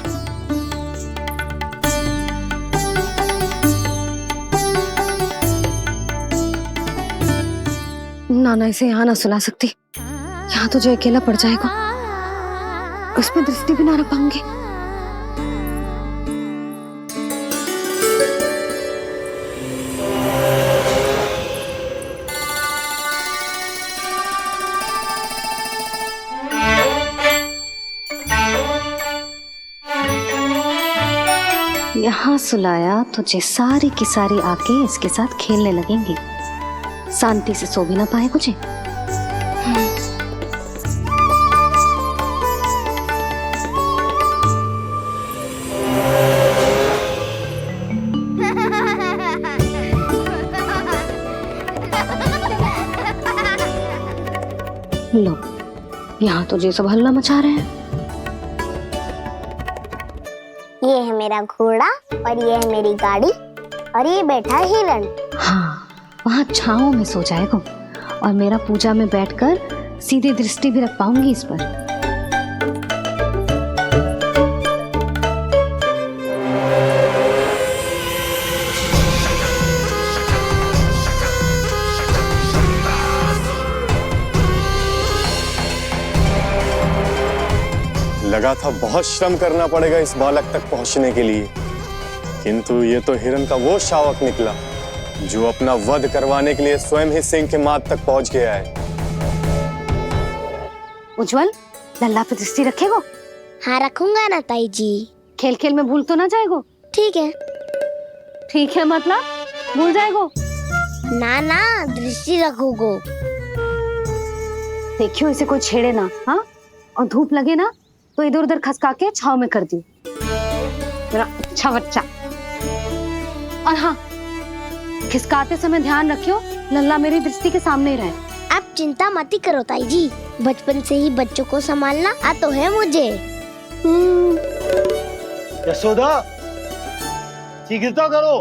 नाना इसे यहाँ ना सुला सकती, यहाँ तो जो अकेला पड़ जाएगा, उसमें दृष्टि भी ना रख पाऊंगी। यहाँ सुलाया तो जे सारी की सारी आके इसके साथ खेलने लगेंगी, शांति से सो भी ना पाए कुछ। लो, यहाँ तो जे सब हल्ला मचा रहे हैं। ये है मेरा घोड़ा और ये है मेरी गाड़ी और ये बैठा हिरण। हाँ, वहाँ छांव में सो जाएगा और मेरा पूजा में बैठकर सीधी दृष्टि भी रख पाऊंगी इस पर। लगा था बहुत श्रम करना पड़ेगा इस बालक तक पहुंचने के लिए, किंतु ये तो हिरण का वो शावक निकला जो अपना वध करवाने के लिए स्वयं ही सिंह के माथ तक पहुंच गया है। उज्जवल, लल्ला पे दृष्टि रखेगो? हाँ रखूंगा ना ताई जी। खेल खेल में भूल तो ना जाएगो? ठीक है। ठीक है मतलब भूल जाएगो? ना ना, दृष्टि रखोगो। देखियो इसे कोई छेड़े ना, हाँ? और धूप लगे ना तो इधर उधर खसका के छाव में कर दी। मेरा अच्छा बच्चा। और हाँ, खिसकाते समय ध्यान रखियो लल्ला मेरी दृष्टि के सामने ही रहे। आप चिंता मत करो ताई जी, बचपन से ही बच्चों को संभालना आता है मुझे। यशोदा, शीघ्रता करो।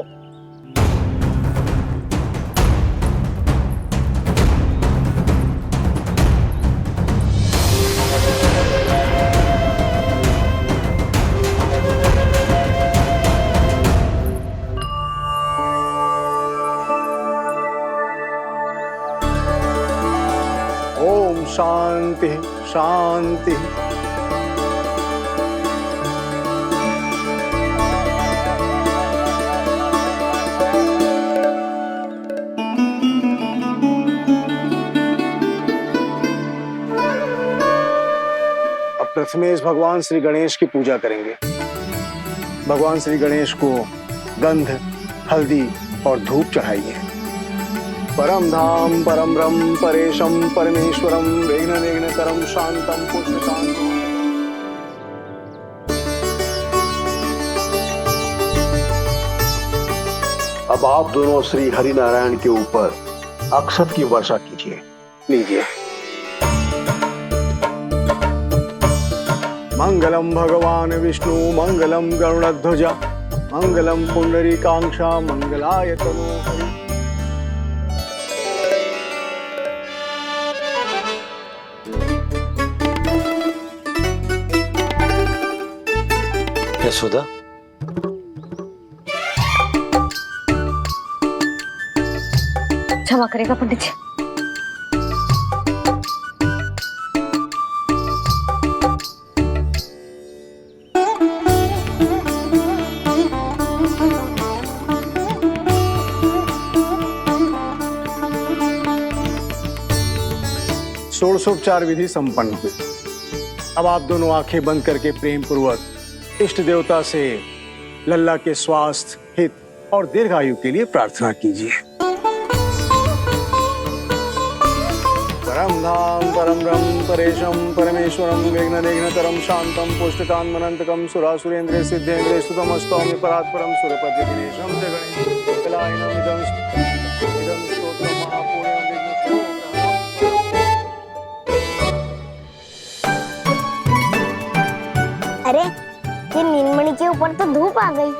ओम शांति शांति। अब प्रथमेश भगवान श्री गणेश की पूजा करेंगे। भगवान श्री गणेश को गंध, हल्दी और धूप चढ़ाइए। परम धाम परम ब्रह्म परेशम परमेश्वरम विघ्न निघ्नकरम शांतम पुष्टकांतम। अब आप दोनों श्री हरि नारायण के ऊपर अक्षत की वर्षा कीजिए। लीजिए। मंगलम भगवान विष्णु मंगलम गरुड़ध्वजा मंगलम पुंडरीकाक्षा मंगलाय तनोहरि। यशोदा, क्षमा करेगा पंडित जी। षोडशोपचार विधि संपन्न हुई। अब आप दोनों आंखें बंद करके प्रेम पूर्वक इष्ट देवता से लल्ला के स्वास्थ्य, हित और दीर्घायु के लिए प्रार्थना कीजिए। परम धाम परम ब्रह्म परेशम परमेश्वरम विघ्न निघ्नकरम शांतम पुष्टकांतमनंतकम सुरासुरेंद्र सिद्धेंद्र स्तुतम स्तौम्य परात्परम सुरपति दिनेशम जगणेश कलायनम इदं स्तोत्रम महापुण्यम विघ्नशो। अरे ये नीलमणि के ऊपर तो धूप आ गई।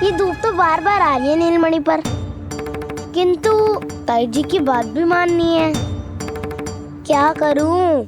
ये धूप तो बार बार आ रही है नीलमणि पर, किंतु ताई जी की बात भी माननी है। क्या करूं?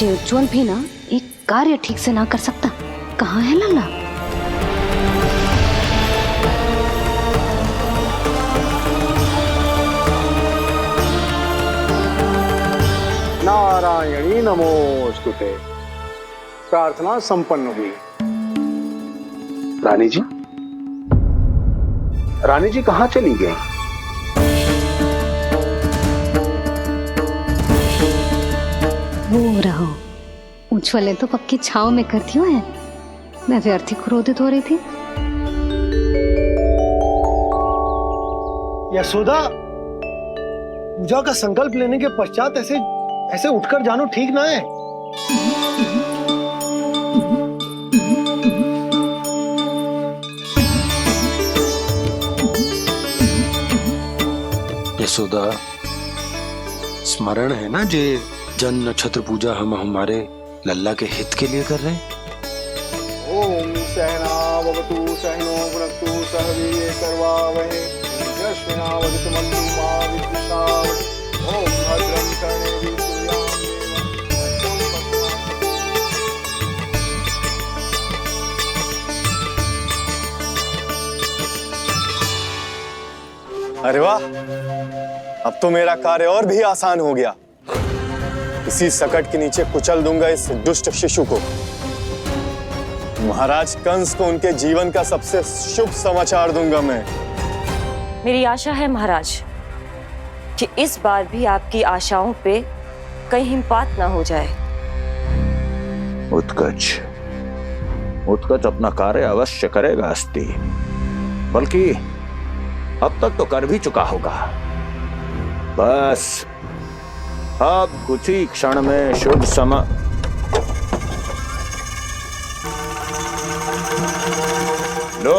ये उज्जवल भी ना एक कार्य ठीक से ना कर सकता। कहाँ है लल्ला? नारायणी नमोस्तुते। प्रार्थना संपन्न हुई। रानी जी, रानी जी कहाँ चली गई? वो रहो, उज्जवल ने तो पक्की छाव में कर दिया है। मैं व्यर्थ ही क्रोधित हो रही थी। यशोदा, पूजा का संकल्प लेने के पश्चात ऐसे उठकर जानो ठीक ना है। यशोदा, स्मरण है ना जे जन नक्षत्र पूजा हम हमारे लल्ला के हित के लिए कर रहे हैं। ओम सहनावतु सहनो भुनक्तु सह वीर्येर्करवावहै तेजस्विनावधीतमस्तु मा विद्विषावहै। ओम भद्रं कर्णेभिः सूर्यां अरे वाह, अब तो मेरा कार्य और भी आसान हो गया। इसी सकट के नीचे कुचल दूंगा इस दुष्ट शिशु को। महाराज कंस को उनके जीवन का सबसे शुभ समाचार दूंगा मैं। मेरी आशा है महाराज कि इस बार भी आपकी आशाओं पे कहीं हिमपात ना हो जाए। उत्कच अपना कार्य अवश्य करेगा अस्ति, बल्कि अब तक तो कर भी चुका होगा। बस अब कुछ ही क्षण में शुभ समय। लो,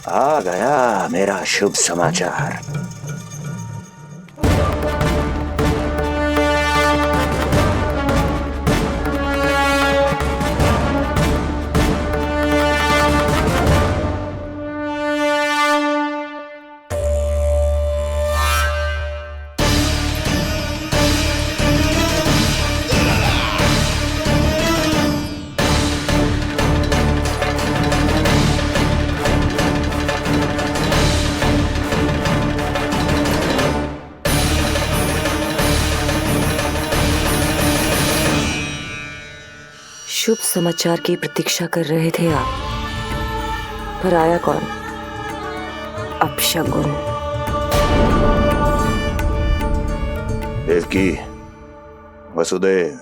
आ गया मेरा शुभ समाचार। शुभ समाचार की प्रतीक्षा कर रहे थे आप, पर आया कौन? अपशगुन। देवकी, वसुदेव,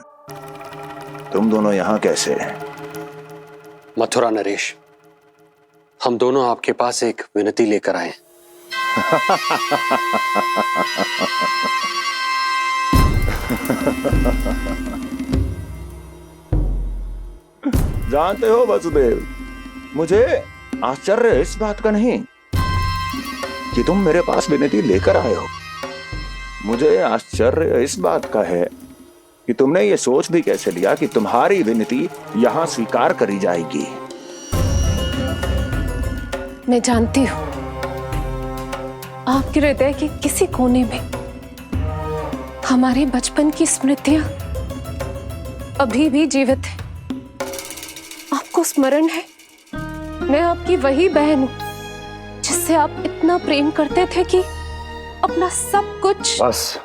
तुम दोनों यहाँ कैसे? मथुरा नरेश, हम दोनों आपके पास एक विनती लेकर आए। जानते हो वसुदेव, मुझे आश्चर्य इस बात का नहीं कि तुम मेरे पास विनती लेकर आए हो। मुझे आश्चर्य इस बात का है कि तुमने ये सोच भी कैसे लिया कि तुम्हारी विनती यहाँ स्वीकार करी जाएगी। मैं जानती हूँ आपके हृदय के किसी कोने में हमारे बचपन की स्मृतियां अभी भी जीवित है। आपको स्मरण है, मैं आपकी वही बहन हूं जिससे आप इतना प्रेम करते थे कि अपना सब कुछ। बस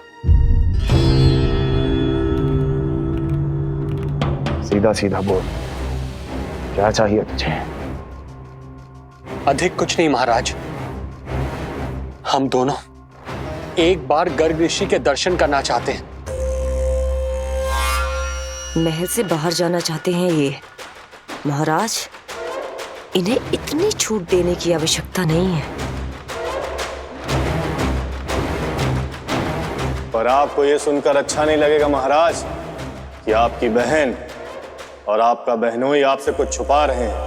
सीधा सीधा बोल, क्या चाहिए तुझे? अधिक कुछ नहीं महाराज, हम दोनों एक बार गर्ग ऋषि के दर्शन करना चाहते हैं। महल से बाहर जाना चाहते हैं ये महाराज? इन्हें इतनी छूट देने की आवश्यकता नहीं है। पर आपको यह सुनकर अच्छा नहीं लगेगा महाराज कि आपकी बहन और आपका बहनोई आपसे कुछ छुपा रहे हैं।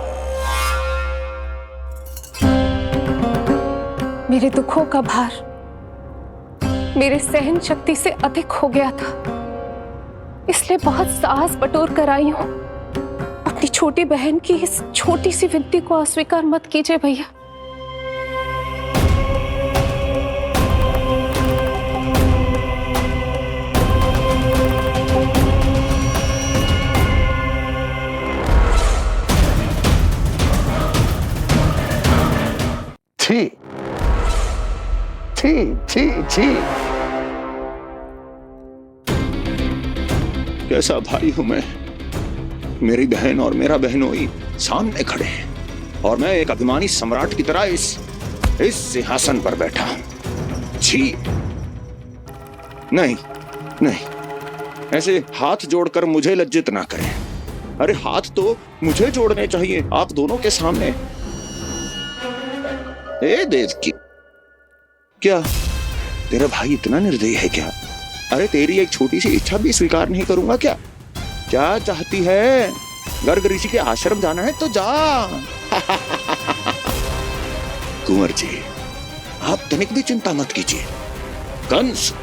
मेरे दुखों का भार मेरे सहन शक्ति से अधिक हो गया था, इसलिए बहुत साहस बटोर कर आई हूं। अपनी छोटी बहन की इस छोटी सी विनती को अस्वीकार मत कीजिए भैया। छी छी छी। कैसा भाई हूं मैं। मेरी बहन और मेरा बहनोई सामने खड़े हैं और मैं एक अभिमानी सम्राट की तरह इस सिंहासन पर बैठा हूं। छी। नहीं नहीं, ऐसे हाथ जोड़कर मुझे लज्जित ना करें। अरे हाथ तो मुझे जोड़ने चाहिए आप दोनों के सामने। ए देवकी, क्या तेरा भाई इतना निर्दयी है क्या? अरे तेरी एक छोटी सी इच्छा भी स्वीकार नहीं करूंगा क्या? क्या चाहती है? गर्ग ऋषि के आश्रम जाना है तो जा। कुंवर जी, आप तनिक भी चिंता मत कीजिए। कंस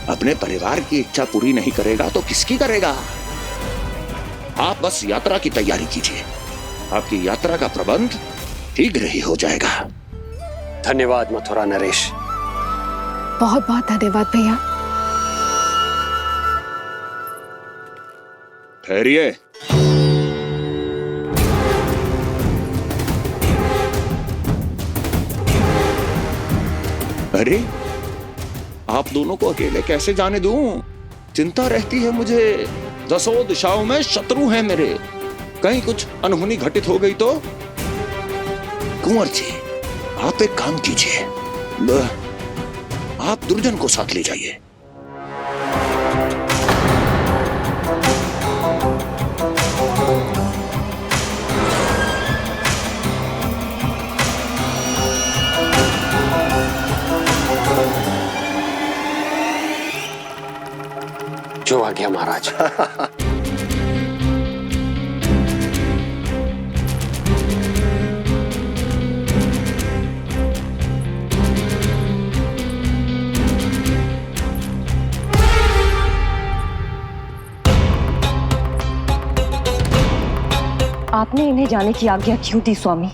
अपने परिवार की इच्छा पूरी नहीं करेगा तो किसकी करेगा? आप बस यात्रा की तैयारी कीजिए। आपकी यात्रा का प्रबंध शीघ्र ही हो जाएगा। धन्यवाद मथुरा नरेश। बहुत बहुत धन्यवाद भैया। ठहरिए। अरे आप दोनों को अकेले कैसे जाने दूं? चिंता रहती है मुझे। दसों दिशाओं में शत्रु हैं मेरे। कहीं कुछ अनहोनी घटित हो गई तो? कुंवर जी, आप एक काम कीजिए, आप दुर्जन को साथ ले जाइए। जो आ गया महाराज। आपने इन्हें जाने की आज्ञा क्यों दी स्वामी?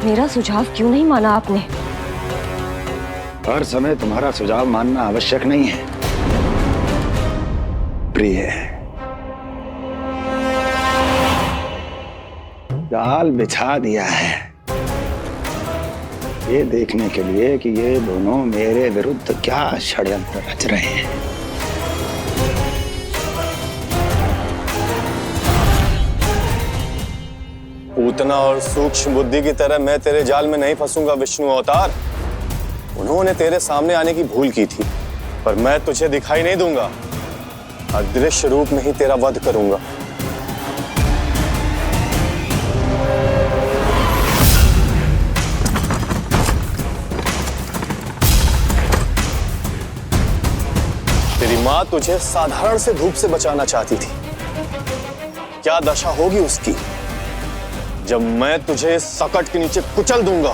मेरा सुझाव क्यों नहीं माना आपने? हर समय तुम्हारा सुझाव मानना आवश्यक नहीं है प्रिय। जाल बिछा दिया है ये देखने के लिए कि ये दोनों मेरे विरुद्ध क्या षड्यंत्र रच रहे हैं। पूतना और सूक्ष्म बुद्धि की तरह मैं तेरे जाल में नहीं फंसूंगा विष्णु अवतार। उन्होंने तेरे सामने आने की भूल की थी, पर मैं तुझे दिखाई नहीं दूंगा। अदृश्य रूप में ही तेरा वध करूंगा। तेरी मां तुझे साधारण से धूप से बचाना चाहती थी। क्या दशा होगी उसकी जब मैं तुझे सकट के नीचे कुचल दूंगा।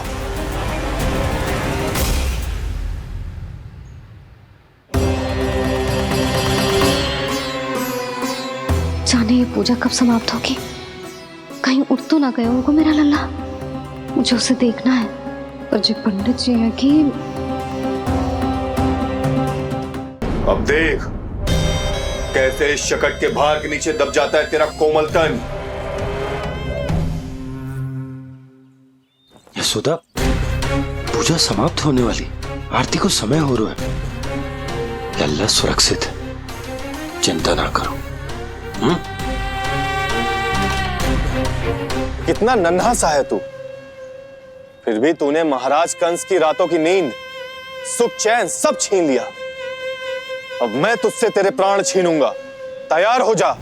जाने ये पूजा कब समाप्त होगी? कहीं उठ तो ना गया होगा मेरा लल्ला। मुझे उसे देखना है। पर जो पंडित जी है कि अब देख कैसे इस शकट के भार के नीचे दब जाता है तेरा कोमल तन। यशोदा, पूजा समाप्त होने वाली, आरती को समय हो रहा है। लल्ला सुरक्षित है, चिंता ना करो। कितना नन्हा सा है तू, फिर भी तूने महाराज कंस की रातों की नींद, सुख चैन सब छीन लिया। अब मैं तुझसे तेरे प्राण छीनूंगा। तैयार हो जा।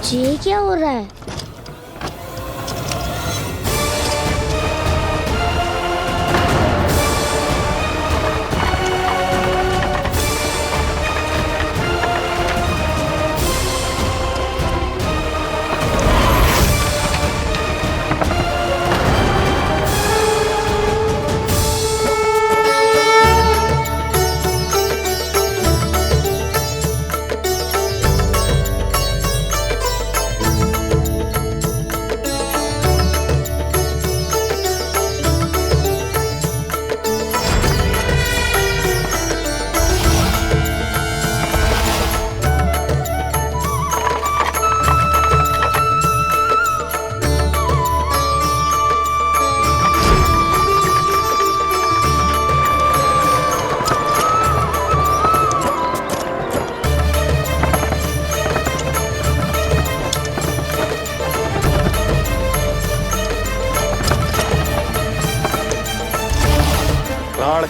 ये क्या हो रहा है?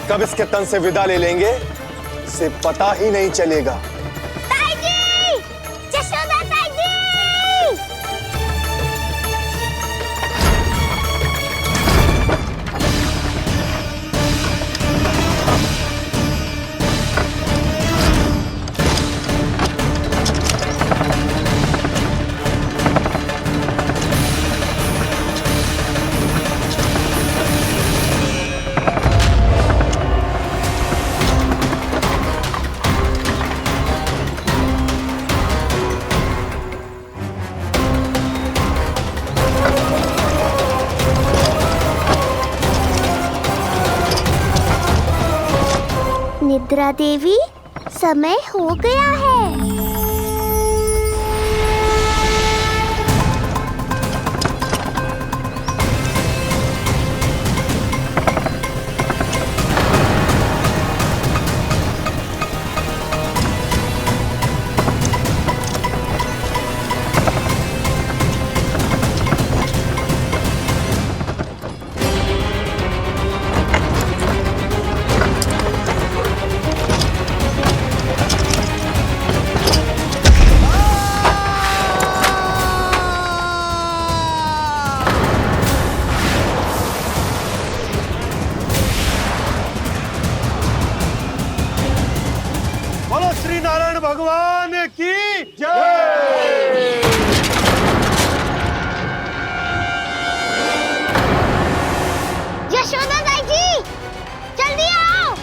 कब इसके तन से विदा ले लेंगे इसे पता ही नहीं चलेगा। ताई जी! जशोदा ताई जी! निद्रा देवी, समय हो गया है। बोलो श्री नारायण भगवान की जय। यशोदा ताई जी, जल्दी आओ।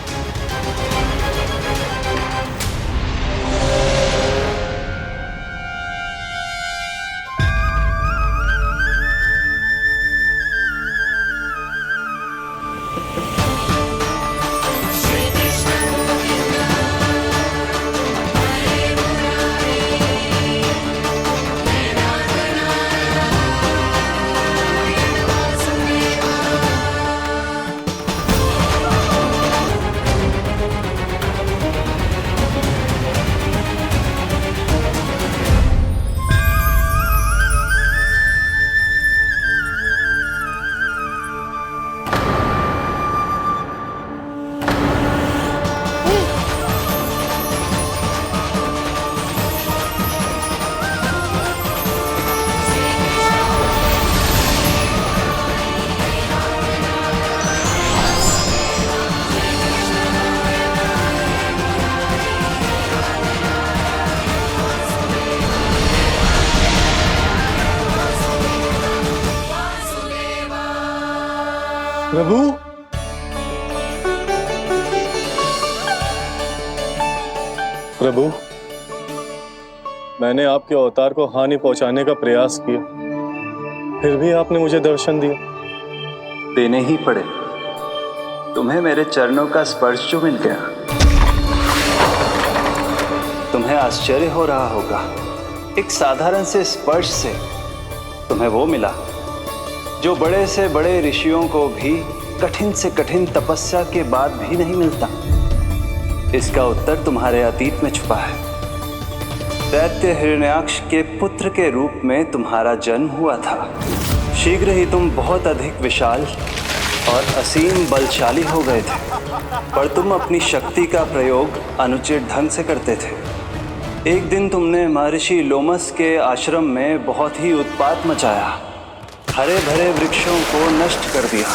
प्रभु, प्रभु, मैंने आपके अवतार को हानि पहुंचाने का प्रयास किया, फिर भी आपने मुझे दर्शन दिया। देने ही पड़े। तुम्हें मेरे चरणों का स्पर्श जो मिल गया, तुम्हें आश्चर्य हो रहा होगा। एक साधारण से स्पर्श से तुम्हें वो मिला जो बड़े से बड़े ऋषियों को भी कठिन से कठिन तपस्या के बाद भी नहीं मिलता। इसका उत्तर तुम्हारे अतीत में छुपा है। दैत्य हिरण्याक्ष के पुत्र के रूप में तुम्हारा जन्म हुआ था। शीघ्र ही तुम बहुत अधिक विशाल और असीम बलशाली हो गए थे, पर तुम अपनी शक्ति का प्रयोग अनुचित ढंग से करते थे। एक दिन तुमने महर्षि लोमस के आश्रम में बहुत ही उत्पात मचाया, हरे भरे वृक्षों को नष्ट कर दिया।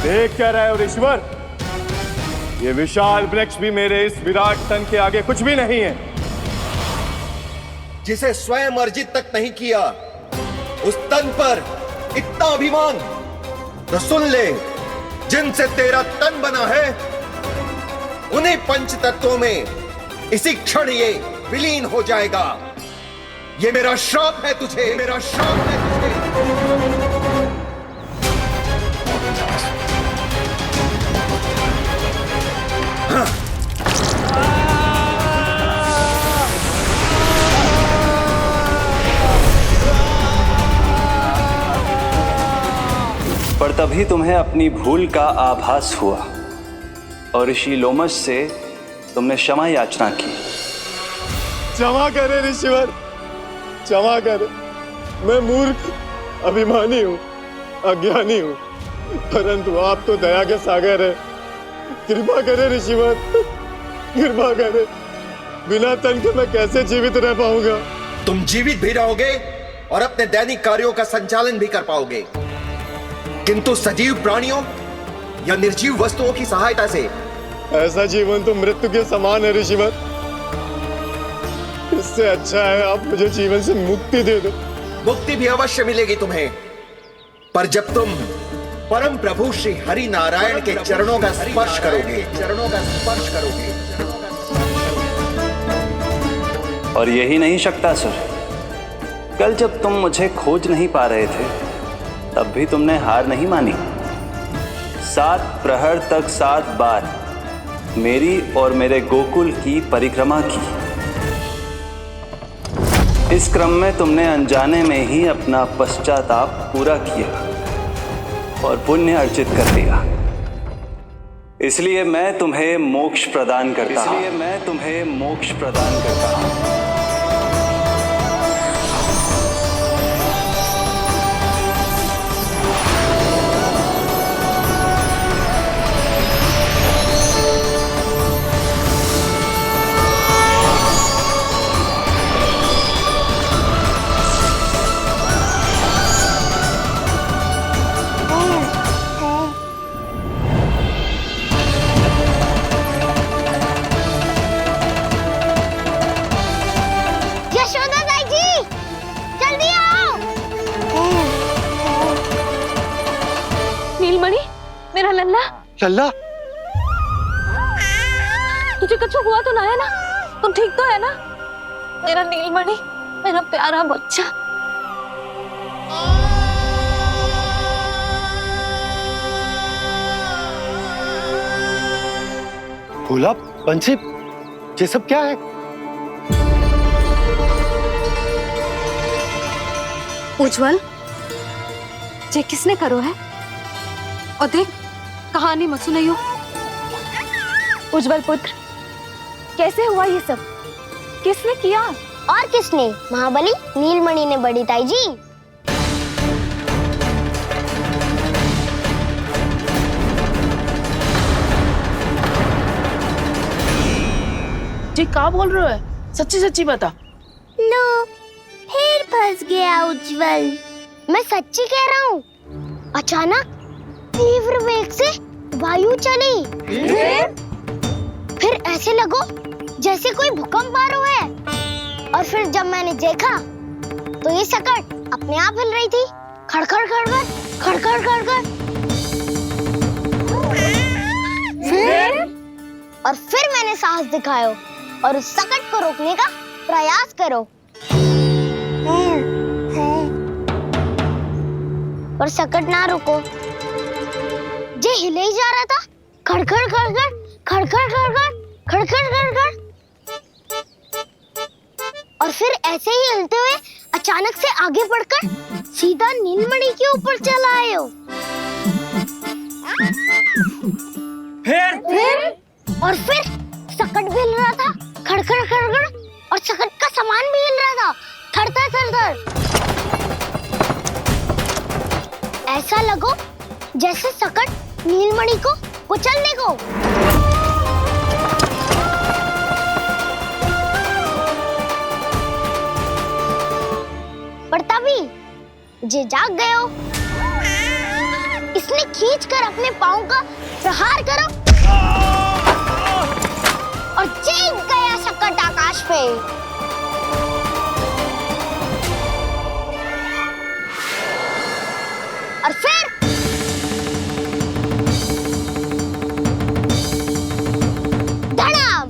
देख क्या रहे हो ऋषिवर? ये विशाल वृक्ष भी मेरे इस विराट तन के आगे कुछ भी नहीं है। जिसे स्वयं अर्जित तक नहीं किया, उस तन पर इतना अभिमान, तो सुन ले, जिनसे तेरा तन बना है उन्हीं पंच तत्वों में इसी क्षण ये विलीन हो जाएगा। ये मेरा श्राप है तुझे, मेरा श्राप है तुझे। पर तभी तुम्हें अपनी भूल का आभास हुआ और ऋषि लोमस से तुमने क्षमा याचना की। क्षमा करे ऋषिवर, क्षमा कर, मैं मूर्ख, अभिमानी हूँ, अज्ञानी हूँ, परंतु आप तो दया के सागर है। कृपा करे ऋषिवर, कृपा करे। बिना तन के मैं कैसे जीवित रह पाऊंगा? तुम जीवित भी रहोगे और अपने दैनिक कार्यों का संचालन भी कर पाओगे, किंतु सजीव प्राणियों या निर्जीव वस्तुओं की सहायता से। ऐसा जीवन तो मृत्यु के समान है ऋषिवर। इससे अच्छा है आप मुझे जीवन से मुक्ति दे दो। मुक्ति भी अवश्य मिलेगी तुम्हें, पर जब तुम परम प्रभु श्री हरि नारायण के चरणों का स्पर्श करोगे। और यही नहीं शक्तासुर, कल जब तुम मुझे खोज नहीं पा रहे थे तब भी तुमने हार नहीं मानी। 7 प्रहर तक 7 बार मेरी और मेरे गोकुल की परिक्रमा की। इस क्रम में तुमने अनजाने में ही अपना पश्चाताप पूरा किया और पुण्य अर्जित कर लिया। इसलिए मैं तुम्हें मोक्ष प्रदान करता हूं। मेरा लल्ला, लल्ला, तुझे कुछ हुआ तो ना है ना? तुम ठीक तो है ना? मेरा नीलमणि, मेरा प्यारा बच्चा। भोला, बंसी, ये सब क्या है? उज्जवल, ये किसने करो है? और देख, कहानी मत सुनाइयो। उज्जवल पुत्र, कैसे हुआ ये सब? किसने किया? और किसने? महाबली नीलमणि ने बड़ी ताई जी। जी क्या बोल रहे हो? सच्ची सच्ची बता। लो, फिर फंस गया उज्जवल। मैं सच्ची कह रहा हूँ। अचानक तीव्र वेग से वायु चली। फिर ऐसे लगो जैसे कोई भूकंप आ रहा है। और फिर जब मैंने देखा तो ये सकट अपने आप हिल रही थी, खड़खड़ खड़खड़ खड़खड़ खड़खड़। फिर मैंने साहस दिखाया और उस सकट को रोकने का प्रयास करो। और सकट ना रुको, जे हिले ही जा रहा था, खड़खड़ खड़खड़ खड़खड़ खड़खड़ खड़खड़ खड़खड़। और फिर ऐसे ही हिलते हुए अचानक से आगे बढ़कर सीधा नीलमणि के ऊपर चला आए हो। और फिर सकट भी हिल रहा था, खड़खड़ खड़खड़, और सकट का सामान भी हिल रहा था, थरथर थरथर। ऐसा लगो जैसे सकट नीलमणि को कुचलने को। पर तभी जे जाग गए हो। इसने खींचकर अपने पांव का प्रहार करो और चीख गया सकट आकाश पे। और फिर धड़ाम,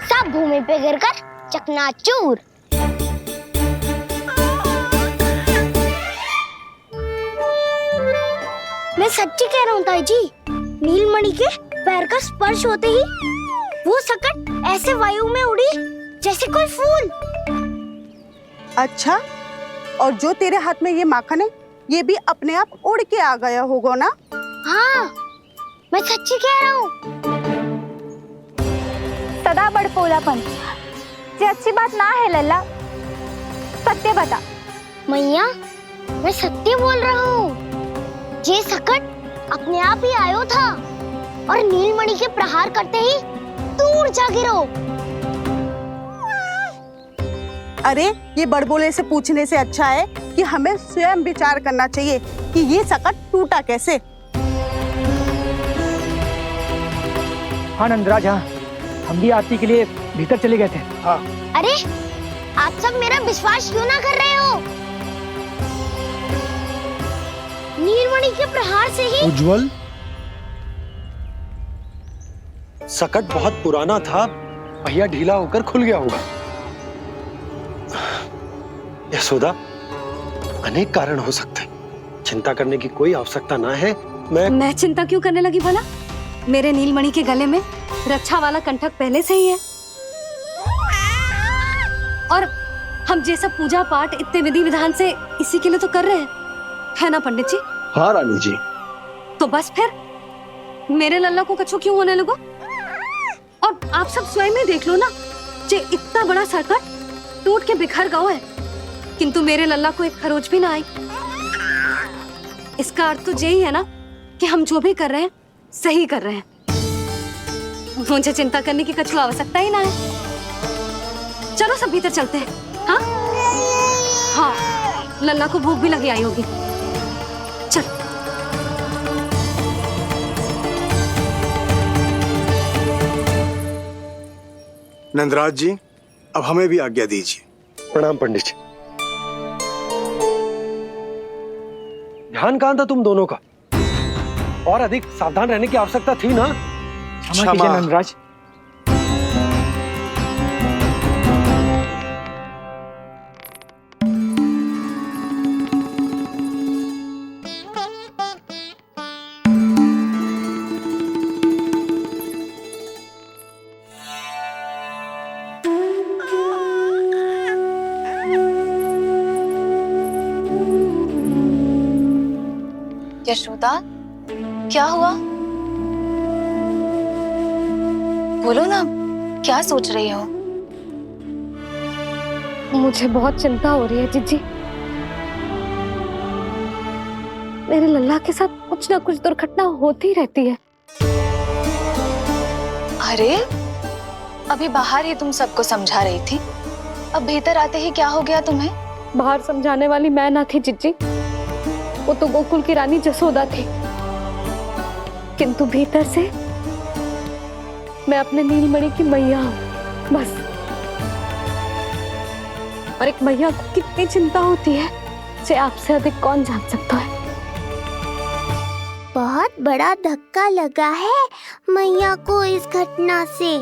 सब भूमि पे गिरकर चकनाचूर। मैं सच्ची कह रहा हूँ ताई जी, नीलमणि के पैर का स्पर्श होते ही वो सकट ऐसे वायु में उड़ी जैसे कोई फूल। अच्छा, और जो तेरे हाथ में ये माखन है, ये भी अपने आप उड़ के आ गया होगा ना? हाँ, मैं सच्ची कह रहा हूँ। सदा बड़पोलापन, इससे अच्छी बात ना है लल्ला। सत्य बता। मैया, मैं सत्य बोल रहा हूँ। ये सकट अपने आप ही आयो था और नीलमणि के प्रहार करते ही दूर जा गिरो। अरे ये बड़बोले से पूछने से अच्छा है कि हमें स्वयं विचार करना चाहिए कि ये सकट टूटा कैसे। हाँ नंदराज, हाँ हम भी आरती के लिए भीतर चले गए थे। हाँ। अरे आप सब मेरा विश्वास क्यों ना कर रहे हो? नीलमणि के प्रहार से ही उज्जवल, सकट बहुत पुराना था, भैया ढीला होकर खुल गया होगा। यशोदा, अनेक कारण हो सकते हैं, चिंता करने की कोई आवश्यकता ना है। मैं चिंता क्यों करने लगी भला? मेरे नीलमणि के गले में रक्षा वाला कंठक पहले से ही है, और हम ये सब पूजा पाठ इतने विधि विधान से इसी के लिए तो कर रहे हैं, है ना पंडित जी? हाँ रानी जी। तो बस फिर मेरे लल्ला को कछु क्यों होने लगो? और आप सब स्वयं ही देख लो ना, जे इतना बड़ा सकट टूट के बिखर गया है, किंतु मेरे लल्ला को एक खरोच भी ना आई। इसका अर्थ तो यही है ना कि हम जो भी कर रहे हैं सही कर रहे हैं। मुझे चिंता करने की कछु आवश्यकता ही ना है। चलो सब भीतर चलते हैं। हाँ हाँ, लल्ला को भूख भी लगी आई होगी। चल। नंदराज जी, अब हमें भी आज्ञा दीजिए। प्रणाम पंडित जी। ध्यान कहाँ था तुम दोनों का? और अधिक सावधान रहने की आवश्यकता थी ना। क्षमा कीजिए नंदराज। यशोदा, क्या हुआ? बोलो ना, क्या सोच रही हो? मुझे बहुत चिंता हो रही है जीजी। मेरे लल्ला के साथ कुछ ना कुछ दुर्घटना होती रहती है। अरे, अभी बाहर ही तुम सबको समझा रही थी, अब भीतर आते ही क्या हो गया तुम्हें? बाहर समझाने वाली मैं ना थी जीजी, वो तो गोकुल की रानी जसोदा थी, किंतु भीतर से मैं अपने नीलमणि की मैया हूँ बस। और एक मैया को कितनी चिंता होती है, से आपसे अधिक कौन जान सकता है। बहुत बड़ा धक्का लगा है मैया को इस घटना से।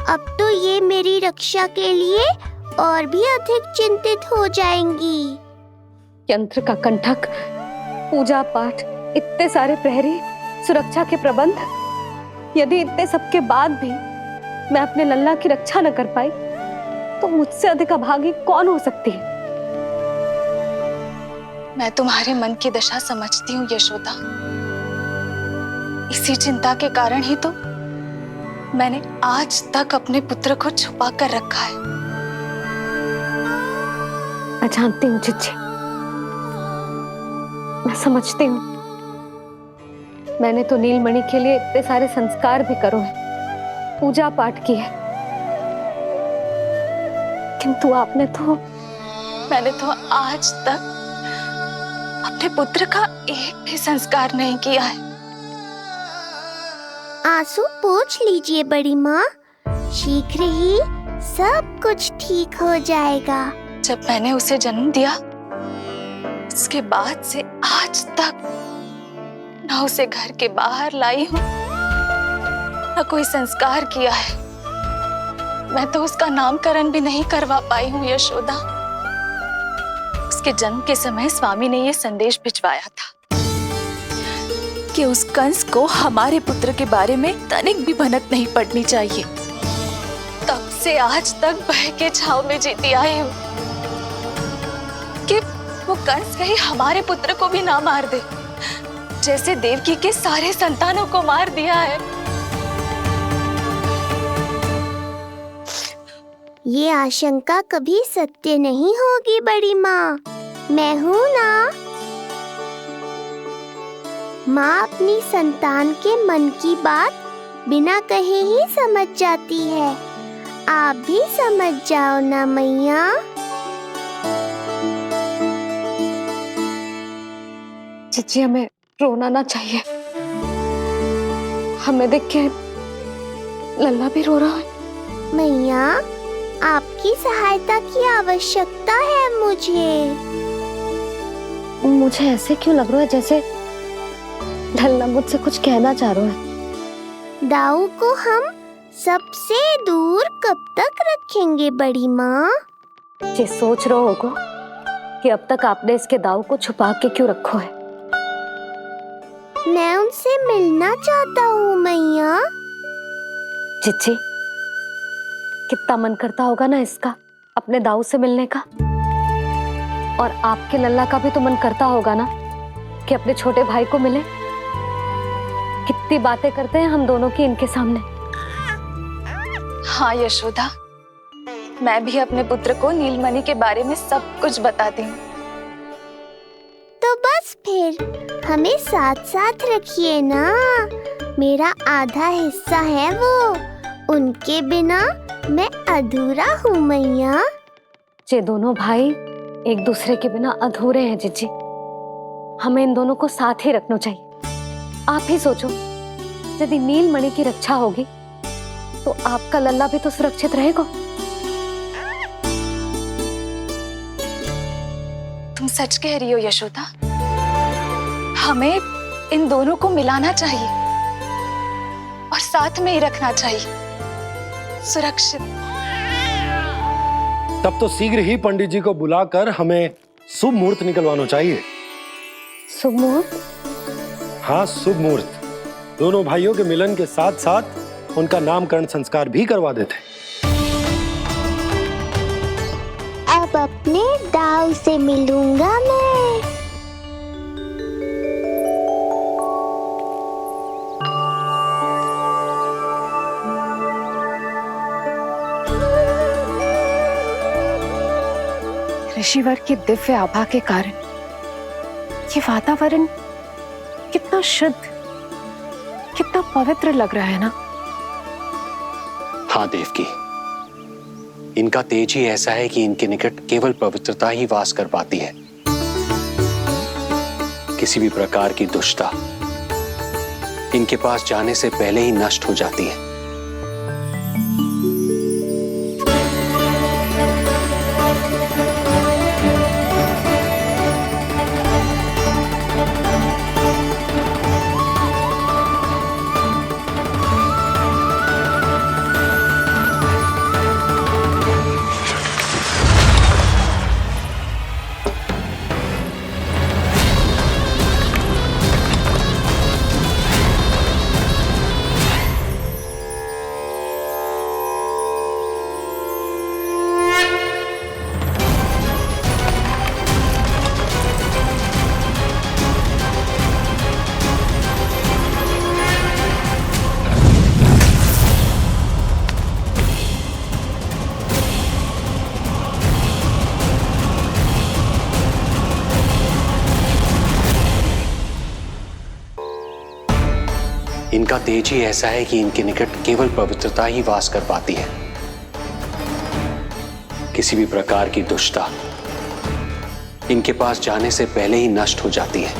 अब तो ये मेरी रक्षा के लिए और भी अधिक चिंतित हो जाएंगी। यंत्र का कंठक, पूजा पाठ, इतने सारे प्रहरी, सुरक्षा के प्रबंध, यदि इतने सबके बाद भी मैं अपने लल्ला की रक्षा न कर पाई तो मुझसे अधिक अभागी कौन हो सकती है? मैं तुम्हारे मन की दशा समझती हूँ यशोदा। इसी चिंता के कारण ही तो मैंने आज तक अपने पुत्र को छुपा कर रखा है। मैं जानती हूँ जीजी, मैं समझती हूँ। मैंने तो नीलमणि के लिए इतने सारे संस्कार भी करो है, पूजा पाठ की है, किंतु मैंने तो आज तक अपने पुत्र का एक भी संस्कार नहीं किया है। आंसू पोंछ लीजिए बड़ी माँ, शीघ्र ही सब कुछ ठीक हो जाएगा। जब मैंने उसे जन्म दिया उसके बाद से आज तक न उसे घर के बाहर लाई हूँ, न कोई संस्कार किया है। मैं तो उसका नामकरण भी नहीं करवा पाई हूँ यशोदा। उसके जन्म के समय स्वामी ने यह संदेश भिजवाया था कि उस कंस को हमारे पुत्र के बारे में तनिक भी भनक नहीं पड़नी चाहिए। तब से आज तक भय के छाव में जीती आई हूँ कि वो कंस कहीं हमारे पुत्र को भी ना मार दे, जैसे देवकी के सारे संतानों को मार दिया है। ये आशंका कभी सत्य नहीं होगी बड़ी माँ, मैं हूँ ना। माँ अपनी संतान के मन की बात बिना कहे ही समझ जाती है। आप भी समझ जाओ ना मैया। जीजी हमें रोना ना चाहिए। हमें देख के लल्ला भी रो रहा है। मैया, आपकी सहायता की आवश्यकता है मुझे। मुझे ऐसे क्यों लग रहा है जैसे लल्ला मुझसे कुछ कहना चाह रहा है। दाऊ को हम सबसे दूर कब तक रखेंगे बड़ी माँ? ये सोच रहे होगो कि अब तक आपने इसके दाऊ को छुपा के क्यों रखो है। मैं उनसे मिलना चाहता हूँ मैया। चिच्ची, कितना मन करता होगा ना इसका अपने दाऊ से मिलने का। और आपके लल्ला का भी तो मन करता होगा ना कि अपने छोटे भाई को मिले। कितनी बातें करते हैं हम दोनों की इनके सामने। हाँ यशोदा, मैं भी अपने पुत्र को नीलमणि के बारे में सब कुछ बताती हूँ। तो बस फिर हमें साथ साथ रखिए ना। मेरा आधा हिस्सा है वो, उनके बिना मैं अधूरा हूँ मैया। ये दोनों भाई एक दूसरे के बिना अधूरे हैं जीजी। हमें इन दोनों को साथ ही रखना चाहिए। आप ही सोचो, यदि नीलमणि की रक्षा होगी तो आपका लल्ला भी तो सुरक्षित रहेगा। तुम सच कह रही हो यशोदा। हमें इन दोनों को मिलाना चाहिए और साथ में ही रखना चाहिए, सुरक्षित। तब तो शीघ्र ही पंडित जी को बुलाकर हमें शुभ मुहूर्त निकलवाना चाहिए। शुभ मुहूर्त? हाँ, शुभ मुहूर्त। दोनों भाइयों के मिलन के साथ साथ उनका नामकरण संस्कार भी करवा देते। अब अपने दाऊ से मिलूंगा मैं। ऋषिवर की दिव्य आभा के कारण ये वातावरण कितना शुद्ध, कितना पवित्र लग रहा है ना। हाँ देवकी, इनका तेज ही ऐसा है कि इनके निकट केवल पवित्रता ही वास कर पाती है। किसी भी प्रकार की दुष्टता इनके पास जाने से पहले ही नष्ट हो जाती है। इनका तेज ही ऐसा है कि इनके निकट केवल पवित्रता ही वास कर पाती है। किसी भी प्रकार की दुष्टता इनके पास जाने से पहले ही नष्ट हो जाती है।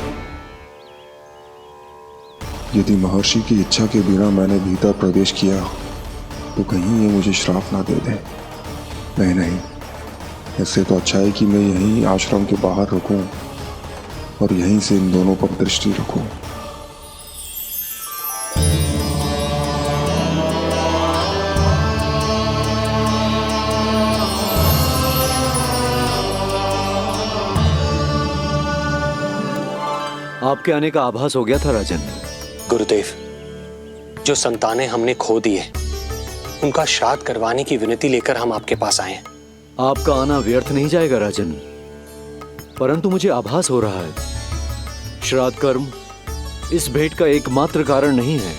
यदि महर्षि की इच्छा के बिना मैंने भीतर प्रवेश किया तो कहीं ये मुझे श्राप ना दे दे। नहीं नहीं, इससे तो अच्छा है कि मैं यहीं आश्रम के बाहर रुकूं और यहीं से इन दोनों पर दृष्टि रखूं। आपके आने का आभास हो गया था राजन। गुरुदेव, जो संतानें हमने खो दी है उनका श्राद्ध करवाने की विनती लेकर हम आपके पास आए हैं। आपका आना व्यर्थ नहीं जाएगा राजन, परंतु मुझे आभास हो रहा है श्राद्ध कर्म इस भेंट का एकमात्र कारण नहीं है।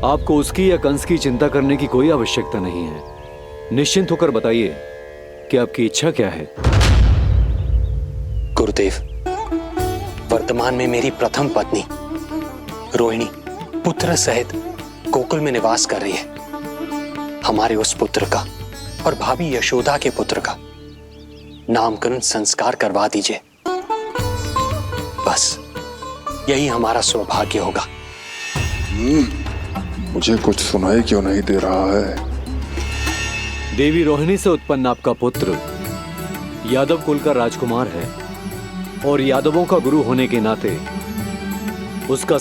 आपको उसकी या कंस की चिंता करने की कोई आवश्यकता नहीं है। निश्चिंत होकर बताइए कि आपकी इच्छा क्या है। गुरुदेव, वर्तमान में मेरी प्रथम पत्नी रोहिणी पुत्र सहित गोकुल में निवास कर रही है। हमारे उस पुत्र का और भाभी यशोदा के पुत्र का नामकरण संस्कार करवा दीजिए। बस यही हमारा सौभाग्य होगा। मुझे कुछ सुनाई क्यों नहीं दे रहा है? देवी रोहिणी से उत्पन्न आपका पुत्र यादव कुल का राजकुमार है और यादवों का गुरु होने के नाते उसका